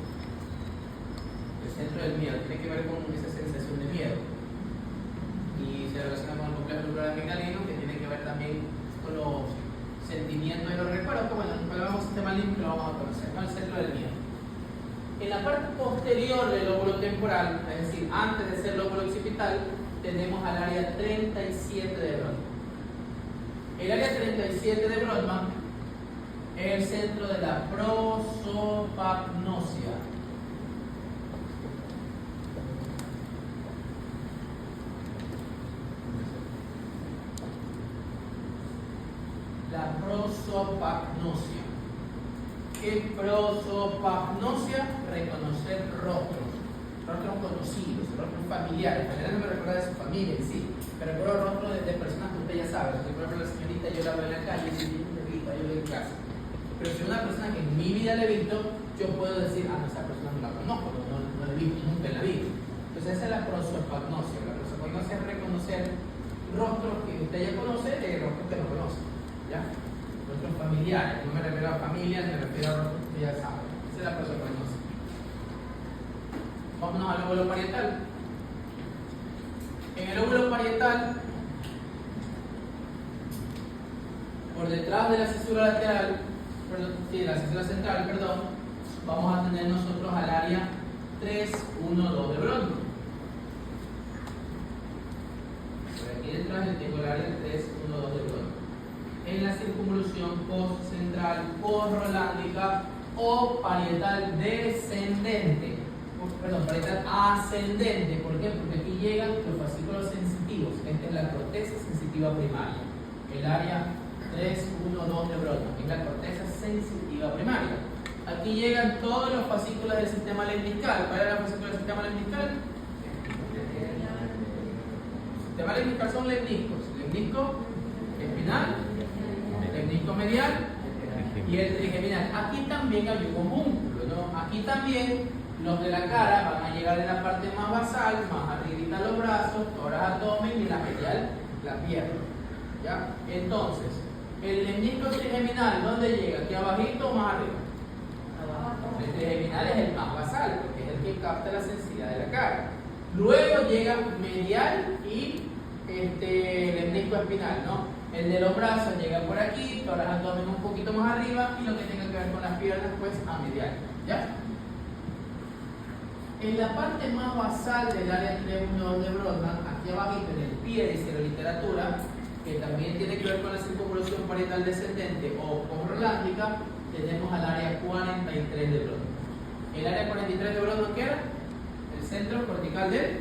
El centro del miedo tiene que ver con esa sensación de miedo. Y se relaciona con el complejo nuclear amigdalino, que tiene que ver también con los sentimientos y los recuerdos, que bueno, cuando vemos el sistema límbico lo vamos a conocer, ¿no? El centro del miedo. En la parte posterior del lóbulo temporal, es decir, antes de ser lóbulo occipital, tenemos al área 37 de Brodmann. El área 37 de Brodmann es el centro de la prosopagnosia. La prosopagnosia. ¿Qué prosopagnosia? Reconocer rostros conocidos, rostros familiares. En realidad no me recuerda de su familia en sí, pero recuerdo rostros de personas que usted ya sabe. Por ejemplo, la señorita yo la veo en la calle, si yo le he visto, yo le en casa. Pero si es una persona que en mi vida le he visto, yo puedo decir, ah, no, esa persona no la conozco, no la he visto nunca en la vida. Entonces esa es la prosopagnosia. La prosopagnosia es reconocer rostros que usted ya conoce de rostros que no conoce. ¿Ya? Rostros familiares, no me refiero a familia, me refiero a rostros que ya saben. Esa es la prosopagnosia. Vámonos al lóbulo parietal. En el lóbulo parietal, por por detrás de la cesura lateral, perdón, sí, de la cesura central, perdón, vamos a tener nosotros al área 3, 1, 2 de Brodmann. Por aquí detrás yo tengo el área 3, 1, 2 de Brodmann. En la circunvolución postcentral, postrolándica o parietal descendente. Perdón, parietal ascendente. ¿Por qué? Porque aquí llegan los fascículos sensitivos. Esta es la corteza sensitiva primaria. El área 3, 1, 2 de Brodmann. Es la corteza sensitiva primaria. Aquí llegan todos los fascículos del sistema lemniscal. ¿Cuál es la fascícula del sistema lemniscal? El sistema lemniscal son lemniscos. Lemnisco espinal, lemnisco medial y el trigeminal. Aquí también hay un homúnculo, ¿no? Aquí también los de la cara van a llegar en la parte más basal, más arribita los brazos, tórax, abdomen y la medial, la pierna. ¿Ya? Entonces, el lemnisco trigeminal, ¿dónde llega? ¿Aquí abajito o más arriba? El trigeminal es el más basal, porque es el que capta la sensibilidad de la cara. Luego llega medial y lemnisco espinal, ¿no? El de los brazos llega por aquí, tórax, abdomen un poquito más arriba y lo que tenga que ver con las piernas, pues a medial. ¿Ya? En la parte más basal del área 3-1 de Brodmann, aquí abajito en el pie de literatura, que también tiene que ver con la circunvolución parietal descendente o postrolándica, tenemos al área 43 de Brodmann. El área 43 de Brodmann, ¿qué era? El centro cortical del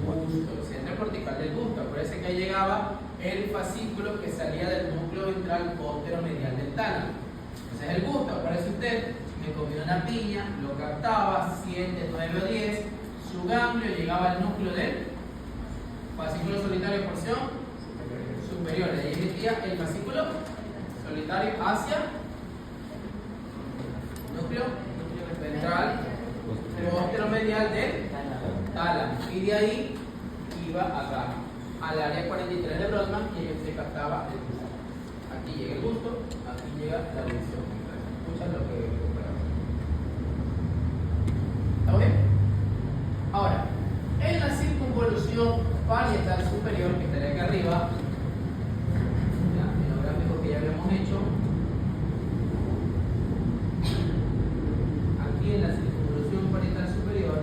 busto, el centro cortical del busto. Parece que ahí llegaba el fascículo que salía del núcleo ventral posteromedial del tálamo. Ese es el busto. Aparece usted, me comió una piña, lo captaba, 7, 9 o 10, su ganglio llegaba al núcleo del fascículo solitario porción superior. Ahí emitía el fascículo solitario hacia núcleo ventral posteromedial del tálamo. Y de ahí iba acá, al área 43 de Brodmann, y ahí se captaba el busto. Aquí llega el busto, aquí llega la audición. Escuchan lo que... ¿Está bien? Ahora, en la circunvolución parietal superior, que estaría acá arriba, en los gráficos que ya habíamos hecho, aquí en la circunvolución parietal superior,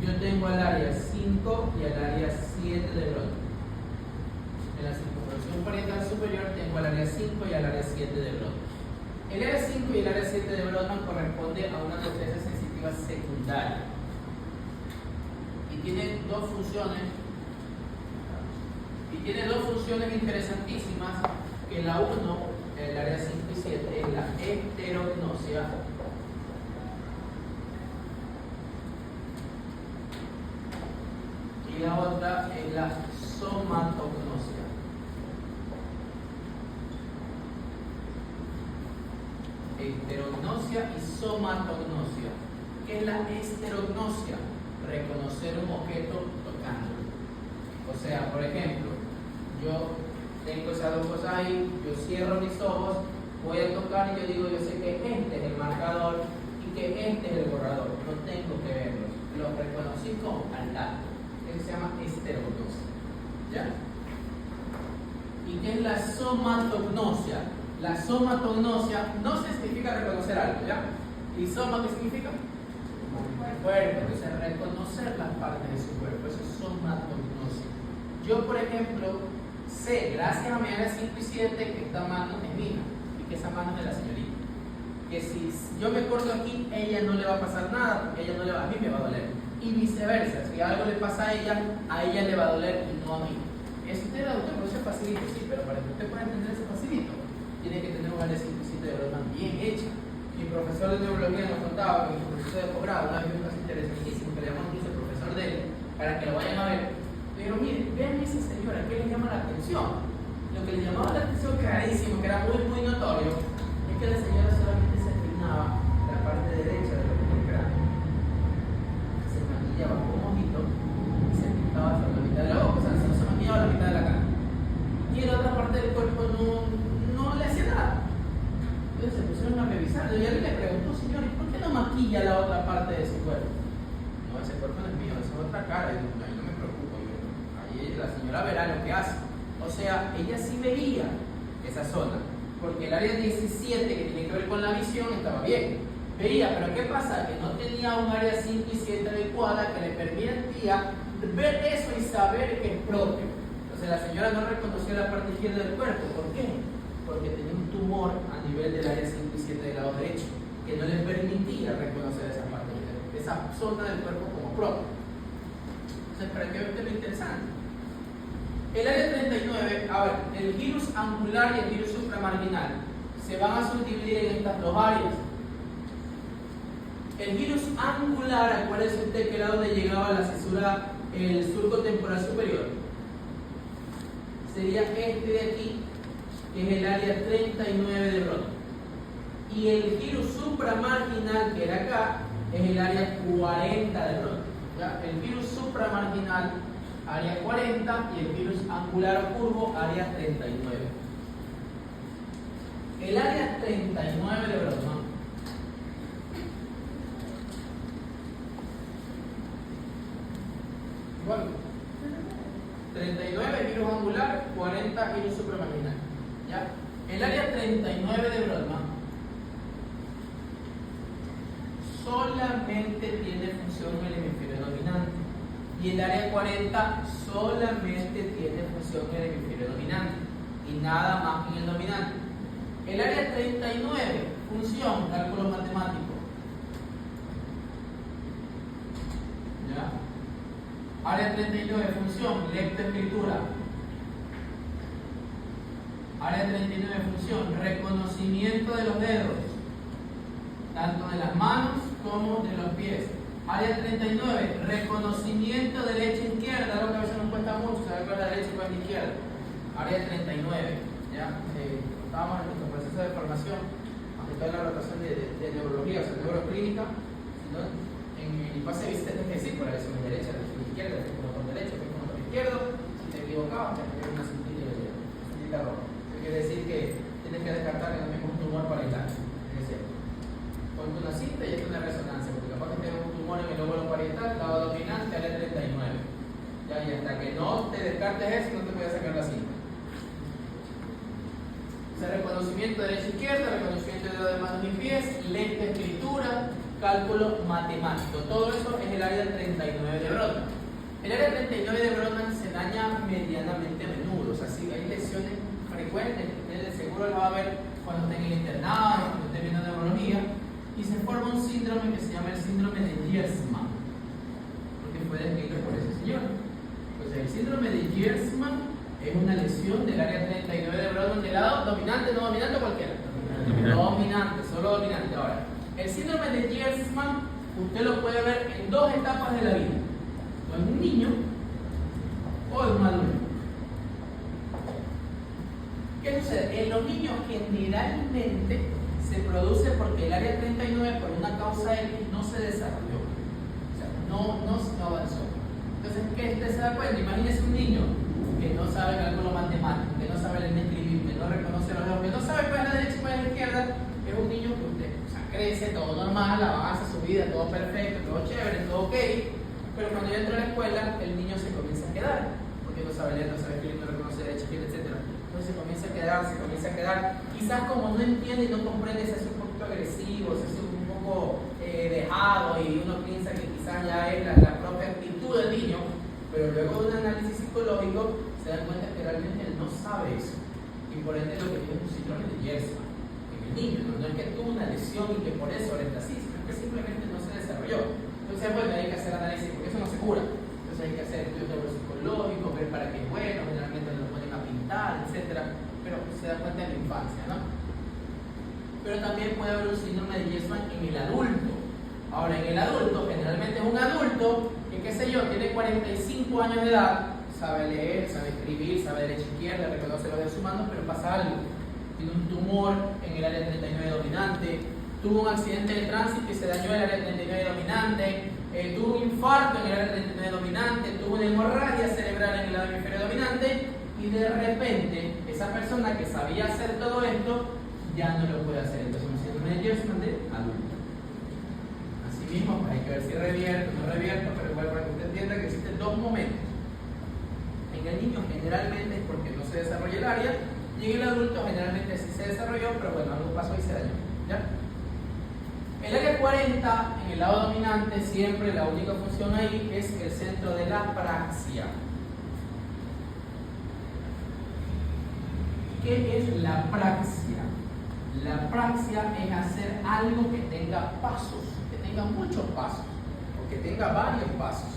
yo tengo al área 5 y al área 7 de Brodmann. En la circunvolución parietal superior tengo al área 5 y al área 7 de Brodmann. El área 5 y el área 7 de Brodmann corresponde a una corteza sensitiva secundaria y tiene dos funciones interesantísimas, que la 1, el área 5 y 7, es la heterognosia y la otra es la somatognosia. Heterognosia y somatognosia. ¿Qué es la esterognosia? Reconocer un objeto tocándolo. O sea, por ejemplo, yo tengo esas dos cosas ahí, yo cierro mis ojos, voy a tocar y yo digo, yo sé que este es el marcador y que este es el borrador, no tengo que verlos, los reconocí con al tacto. Eso se llama esterognosia. ¿Ya? ¿Y qué es la somatognosia? La somatognosia no significa reconocer algo, ¿ya? ¿Y soma qué significa? Cuerpo. Entonces, reconocer las partes de su cuerpo, eso es somatognosia. Yo, por ejemplo, sé, gracias a mi área 5 y 7, que esta mano es mía y que esa mano es de la señorita. Que si yo me corto aquí, ella no le va a pasar nada, porque ella no le va, a mí me va a doler. Y viceversa, si algo le pasa a ella le va a doler y no a mí. Eso usted era doctor, pero eso es facilito, sí, pero para que usted pueda entender ese facilito, tiene que tener un área 5 y 7 de Brodmann bien hecha. Mi profesor de neurología nos contaba que mi profesor de posgrado, una vez un caso interesantísimo, que le llamamos incluso el profesor de él, para que lo vayan a ver. Pero miren, vean a esa señora, ¿qué le llama la atención? Lo que le llamaba la atención clarísimo, que era muy, muy notorio, es que la señora solamente se inclinaba la parte derecha de lo que es el cráneo. Se maquillaba con un ojito y se pintaba hasta la mitad de la boca, o sea, no se maquillaba la mitad de la cara. Y en la otra parte del cuerpo no le hacía nada. Entonces se pusieron a revisar. Y alguien le preguntó, señor, ¿y por qué no maquilla la otra parte de su cuerpo? No, ese cuerpo no es mío, esa es otra cara. Y no me preocupo. Yo, señora verá lo que hace. O sea, ella sí veía esa zona, porque el área 17, que tiene que ver con la visión, estaba bien. Veía, pero ¿qué pasa? Que no tenía un área 5 y 7 adecuada que le permitía ver eso y saber que es propio. Entonces la señora no reconoció la parte izquierda del cuerpo. ¿Por qué? Porque tenía un tumor a nivel del área 5 y 7 del lado derecho, que no le permitía reconocer esa parte, esa zona del cuerpo como propio. Entonces, para que vean lo interesante. El área 39, a ver, el gyrus angular y el gyrus supramarginal se van a subdividir en estas dos áreas. El gyrus angular, acuérdense usted que era donde llegaba la cesura, el surco temporal superior, sería este de aquí, que es el área 39 de Broca. Y el gyrus supramarginal, que era acá, es el área 40 de Broca. ¿Ya? El gyrus supramarginal, área 40, y el gyrus angular curvo, área 39. El área 39 de Broca. Igual. 39 gyrus angular, 40 gyrus supramarginal. ¿Ya? El área 39 de Brodmann solamente tiene función en el hemisferio dominante y el área 40 solamente tiene función en el hemisferio dominante y nada más que en el dominante. El área 39, función, cálculo matemático. ¿Ya? Área 39, función, lectoescritura. Área 39, función, reconocimiento de los dedos, tanto de las manos como de los pies. Área 39, reconocimiento derecha-izquierda, algo que a veces nos cuesta mucho, saber cuál es la derecha y cuál es la izquierda. Área 39, ¿ya? Estábamos en nuestro proceso de formación, aunque toda la rotación de neurología, o sea, neuroclínica, ¿no? En el pase de visita tienes que decir cuál es la lección derecha, la lección izquierda, el motor derecho, el motor izquierdo. Si te equivocabas, te ponías una cintilla roja. Eso quiere decir que tienes que descartar que no tengas un tumor parietal. Es decir, ponte una cinta y es una resonancia, porque capaz que tengas un tumor en el lóbulo parietal, lado dominante, área 39. ¿Ya? Y hasta que no te descartes eso, no te puedes sacar la cinta. O sea, reconocimiento derecha-izquierda, reconocimiento de manos y pies, lectoescritura, cálculo matemático. Todo eso es el área 39 de Brodmann. El área 39 de Brodmann se daña medianamente a menudo. O sea, si hay lesiones frecuentes, ustedes seguro lo va a ver cuando estén en internado, cuando estén viendo neurología, y se forma un síndrome que se llama el síndrome de Gerstmann, porque fue descrito por ese señor. Pues el síndrome de Gerstmann es una lesión del área 39 de Brodmann del lado dominante, no dominante, cualquiera. Dominante, solo dominante. Ahora, el síndrome de Gerstmann usted lo puede ver en dos etapas de la vida, o en un niño o en un adulto. ¿Qué sucede? En los niños generalmente se produce porque el área 39 por una causa X no se desarrolló, o sea, no avanzó. Entonces, ¿qué usted se da cuenta? Imagínese un niño que no sabe cálculo matemático, que no sabe leer ni escribir, que no reconoce los dedos, que no sabe cuál es la derecha y cuál es la izquierda. Es un niño que usted, o sea, crece, todo normal, avanza su vida, todo perfecto, todo chévere, todo ok, pero cuando ya entra a la escuela, el niño se comienza a quedar, porque no sabe leer, no sabe escribir, no reconoce derecha, izquierda, etc. Entonces se comienza a quedar, quizás como no entiende y no comprende, se hace un poquito agresivo, se hace un poco dejado, y uno piensa que quizás ya es la propia actitud del niño, pero luego de un análisis psicológico se dan cuenta que realmente él no sabe eso, y por ende lo que tiene es un síndrome de Gerstmann en el niño. No es que tuvo una lesión y que por eso ahora está así, sino que simplemente no se desarrolló. Entonces, bueno, hay que hacer análisis porque eso no se cura. Entonces hay que hacer estudios neuropsicológicos, ver para qué es bueno, generalmente lo ponen a pintar, etc. Pero se da cuenta en la infancia, ¿no? Pero también puede haber un síndrome de Gerstmann en el adulto. Ahora, en el adulto, generalmente es un adulto que, qué sé yo, tiene 45 años de edad, sabe leer, sabe escribir, sabe derecha izquierda, reconoce los dedos humanos, pero pasa algo. Tiene un tumor en el área 39 dominante, tuvo un accidente de tránsito y se dañó el área 39 dominante, tuvo un infarto en el área 39 dominante, tuvo una hemorragia cerebral en el hemisferio dominante, y de repente esa persona que sabía hacer todo esto ya no lo puede hacer. Entonces un síndrome de Gerstmann de adulto. Asimismo, hay que ver si revierto o no revierto, pero igual para que usted entienda que existen dos momentos. En En el niño generalmente es porque no se desarrolla el área, y en el adulto generalmente sí se desarrolló, pero bueno, algo pasó y se dañó. ¿Ya? El área 40, en el lado dominante, siempre la única función ahí es el centro de la praxia. ¿Qué es la praxia? La praxia es hacer algo que tenga pasos, que tenga muchos pasos, o que tenga varios pasos.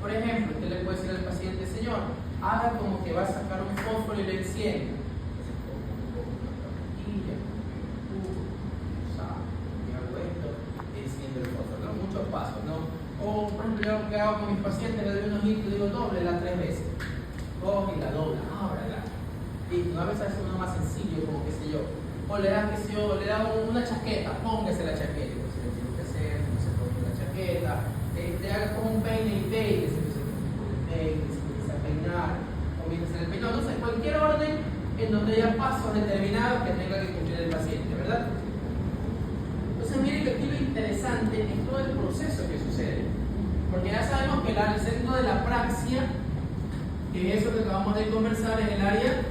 Por ejemplo, usted le puede decir al paciente: señor, haga como que va a sacar un fósforo y lo enciende. Enciende el fósforo, ¿no? Muchos pasos, ¿no? O, por ejemplo, yo lo que hago con mis pacientes, le doy unos hitos y digo: dóblela 3 veces. Coge y la dobla, ábrala. Y a veces hace uno más sencillo, como qué sé yo. O le da, qué sé yo, le da una chaqueta, póngase la chaqueta. Pues, si lo tiene que hacer, no se ponga la chaqueta. Le haga como un peine y peine, se empieza a peinar, comienza a hacer el peinado. No sé, cualquier orden en donde haya pasos determinados que tenga que cumplir el paciente, ¿verdad? Entonces, miren que aquí lo interesante es todo el proceso que sucede. Porque ya sabemos que el centro de la praxia, que es eso que acabamos de conversar, en el área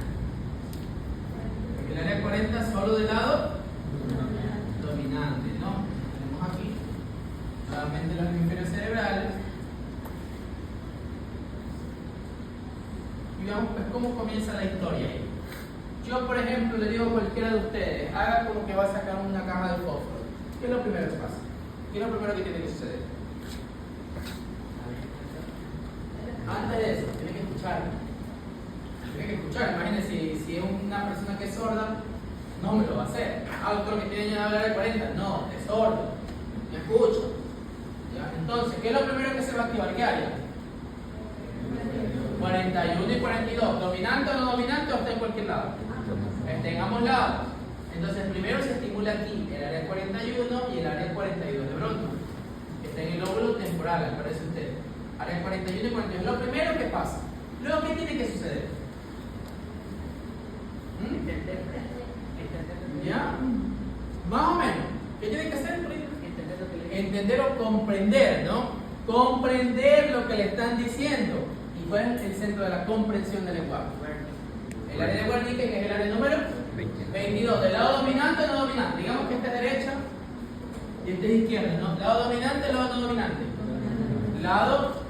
40, solo del lado dominante, ¿no? Tenemos aquí nuevamente los hemisferios cerebrales. Y veamos pues cómo comienza la historia ahí. Yo, por ejemplo, le digo a cualquiera de ustedes: haga como que va a sacar una caja de fósforo. ¿Qué es lo primero que pasa? ¿Qué es lo primero que tiene que suceder? Antes de eso, tiene que escuchar. Tiene que escuchar. Imagínense, si es una persona que es sorda, no me lo va a hacer. Otro que tiene ya hablar de 40, no, es sordo. Me escucha. ¿Ya? Entonces, ¿qué es lo primero que se va a activar? ¿Qué área? 41 y 42. ¿Dominante o no dominante o está en cualquier lado? Está en ambos lados. Entonces, primero se estimula aquí el área 41 y el área 42 de Brodmann. Está en el lóbulo temporal, al parecer usted. Área 41 y 42. Lo primero que pasa. Luego, ¿qué tiene que suceder? ¿Ya? Más o menos. ¿Qué tiene que hacer? Entender o comprender, ¿no? Comprender lo que le están diciendo. ¿Y cuál es el centro de la comprensión del lenguaje? El área de Wernicke, que es el área número 22. ¿Del lado dominante o no dominante? Digamos que esta es derecha y esta es izquierda, ¿no? ¿Lado dominante, lado no dominante? Lado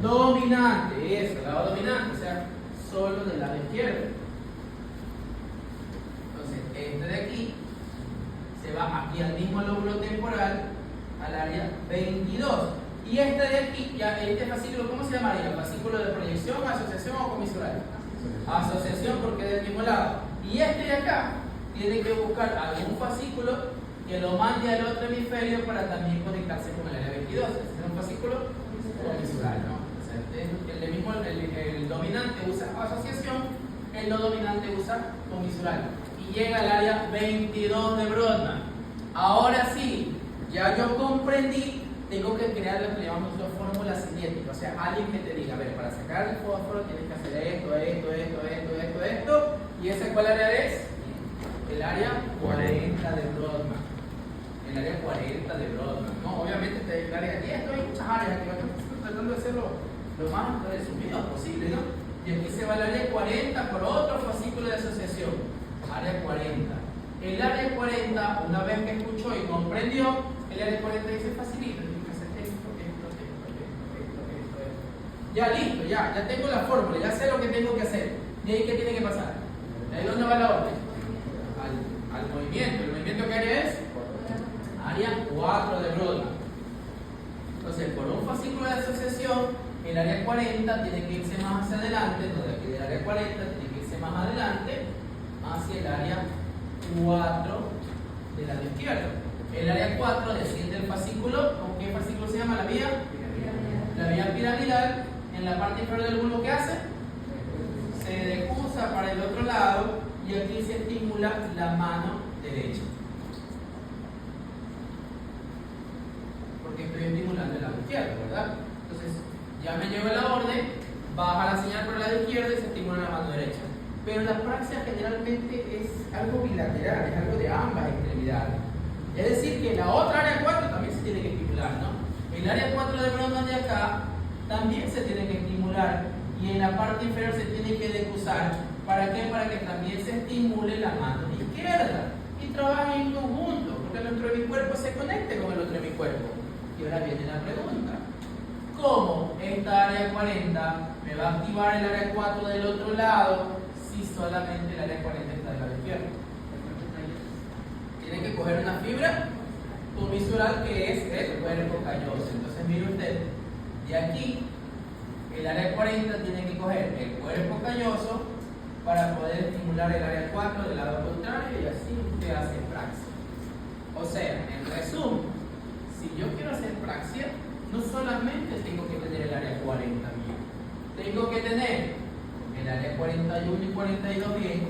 dominante, eso, lado dominante, o sea, solo del lado izquierdo. Entonces, este de aquí se va aquí al mismo lóbulo temporal, al área 22. Y este de aquí, ya este fascículo, ¿cómo se llamaría? ¿Fascículo de proyección, asociación o comisural? Asociación, porque es del mismo lado. Y este de acá tiene que buscar algún fascículo que lo mande al otro hemisferio para también conectarse con el área 22. Este es un fascículo comisural, ¿no? O sea, el dominante usa asociación, el no dominante usa comisural. Y llega al área 22 de Brodmann. Ahora sí, ya yo comprendí, tengo que crear lo que llamamos la fórmula cinética. O sea, alguien que te diga: a ver, para sacar el fósforo tienes que hacer esto. ¿Y ese cuál área es? El área 40 de Brodmann. El área 40 de Brodmann. No, obviamente este es el área 10, hay muchas áreas que estoy tratando de hacerlo lo más resumido posible, ¿no? Y aquí se va al área 40 por otro fascículo de asociación. Área 40. El área 40, una vez que escuchó y comprendió, el área 40 dice: facilito, tengo que hacer esto. Ya listo, ya tengo la fórmula, ya sé lo que tengo que hacer. ¿Y ahí qué tiene que pasar? ¿De ahí dónde va la orden? Al movimiento. ¿El movimiento qué área es? Área 4 de Brodmann. Entonces, por un fascículo de asociación, el área 40 tiene que irse más hacia adelante, entonces aquí del área 40 tiene que irse más adelante hacia el área 4 del lado izquierdo. El área 4 desciende el fascículo. ¿Con qué fascículo se llama? La vía piramidal. En la parte inferior del bulbo, ¿qué hace? Se decusa para el otro lado y aquí se estimula la mano derecha. Porque estoy estimulando el lado izquierdo, ¿verdad? Entonces, ya me llegó la orden, baja la señal por el lado izquierdo y se estimula la mano derecha. Pero la praxia generalmente es algo bilateral, es algo de ambas extremidades. Es decir, que la otra área 4 también se tiene que estimular, ¿no? El área 4 de Brodmann de acá también se tiene que estimular. y en la parte inferior se tiene que decusar. ¿Para qué? Para que también se estimule la mano izquierda y trabaje en conjunto, porque nuestro hemicuerpo se conecte con el otro hemicuerpo. Y ahora viene la pregunta: ¿cómo esta área 40 me va a activar el área 4 del otro lado si solamente el área 40 está del lado izquierdo? Tiene que coger una fibra comisural que es el cuerpo calloso. Entonces mire usted, de aquí el área 40 tiene que coger el cuerpo calloso para poder estimular el área 4 del lado contrario, y así usted hace praxia. O sea, en resumen, si yo quiero hacer praxia, no solamente tengo que tener el área 40 bien, tengo que tener el área 41 y 42 bien,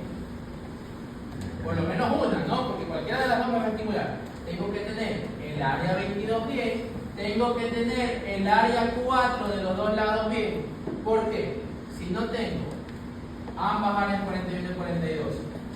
por lo menos una, ¿no? Porque cualquiera de las dos me va a estimular. Tengo que tener el área 22 bien, tengo que tener el área 4 de los dos lados bien. ¿Por qué? Si no tengo ambas áreas 41 y 42,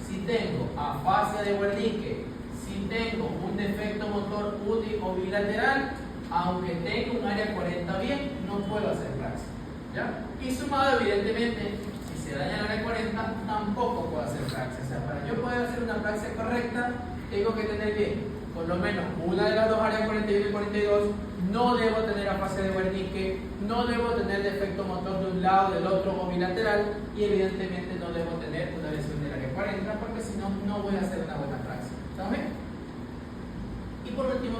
si tengo afasia de Wernicke, si tengo un defecto motor útil o bilateral, aunque tenga un área 40 bien, no puedo hacer praxia, ¿ya? Y sumado, evidentemente, si se daña el área 40, tampoco puedo hacer praxia. O sea, para yo poder hacer una praxia correcta, tengo que tener bien por lo menos una de las dos áreas 41 y 42, no debo tener afasia de Wernicke, no debo tener defecto motor de un lado, del otro o bilateral, y evidentemente no debo tener una lesión del área 40, porque si no, no voy a hacer una buena praxia. ¿Está bien? Y por último,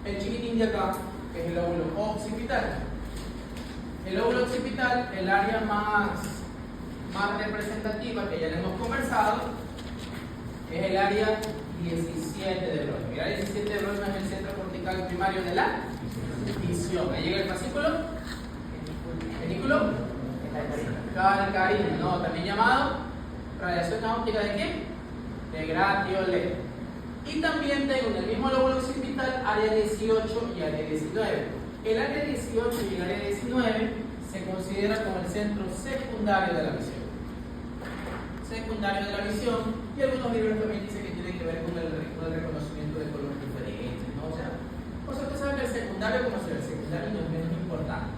el chiquitín de acá, que es el lóbulo occipital. El lóbulo occipital, el área más representativa que ya le hemos conversado, es el área 17 de Broca. El área 17 de Broca es el centro cortical primario de la visión. Ahí llega el fascículo, pedículo, calcaríneo, no, también llamado radiación óptica de qué? De gracioleta. Y también tengo en el mismo lóbulo occipital área 18 y área 19. El área 18 y el área 19 se considera como el centro secundario de la visión. Secundario de la visión, y algunos libros también dicen que tiene que ver con el reconocimiento de colores diferentes, ¿no? O sea, usted sabe que el secundario, como si el secundario no es menos importante.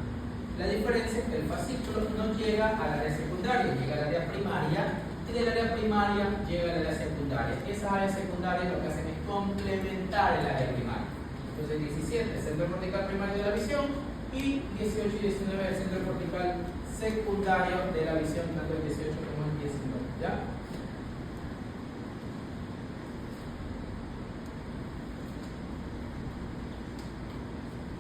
La diferencia es que el fascículo no llega al área secundaria, llega al área primaria, y del área primaria llega al área secundaria. Y esas áreas secundarias lo que hacen es complementar el área primaria. Entonces 17, centro cortical primario de la visión, y 18 y 19, el centro cortical secundario de la visión, tanto el 18 como el 19. ¿Ya?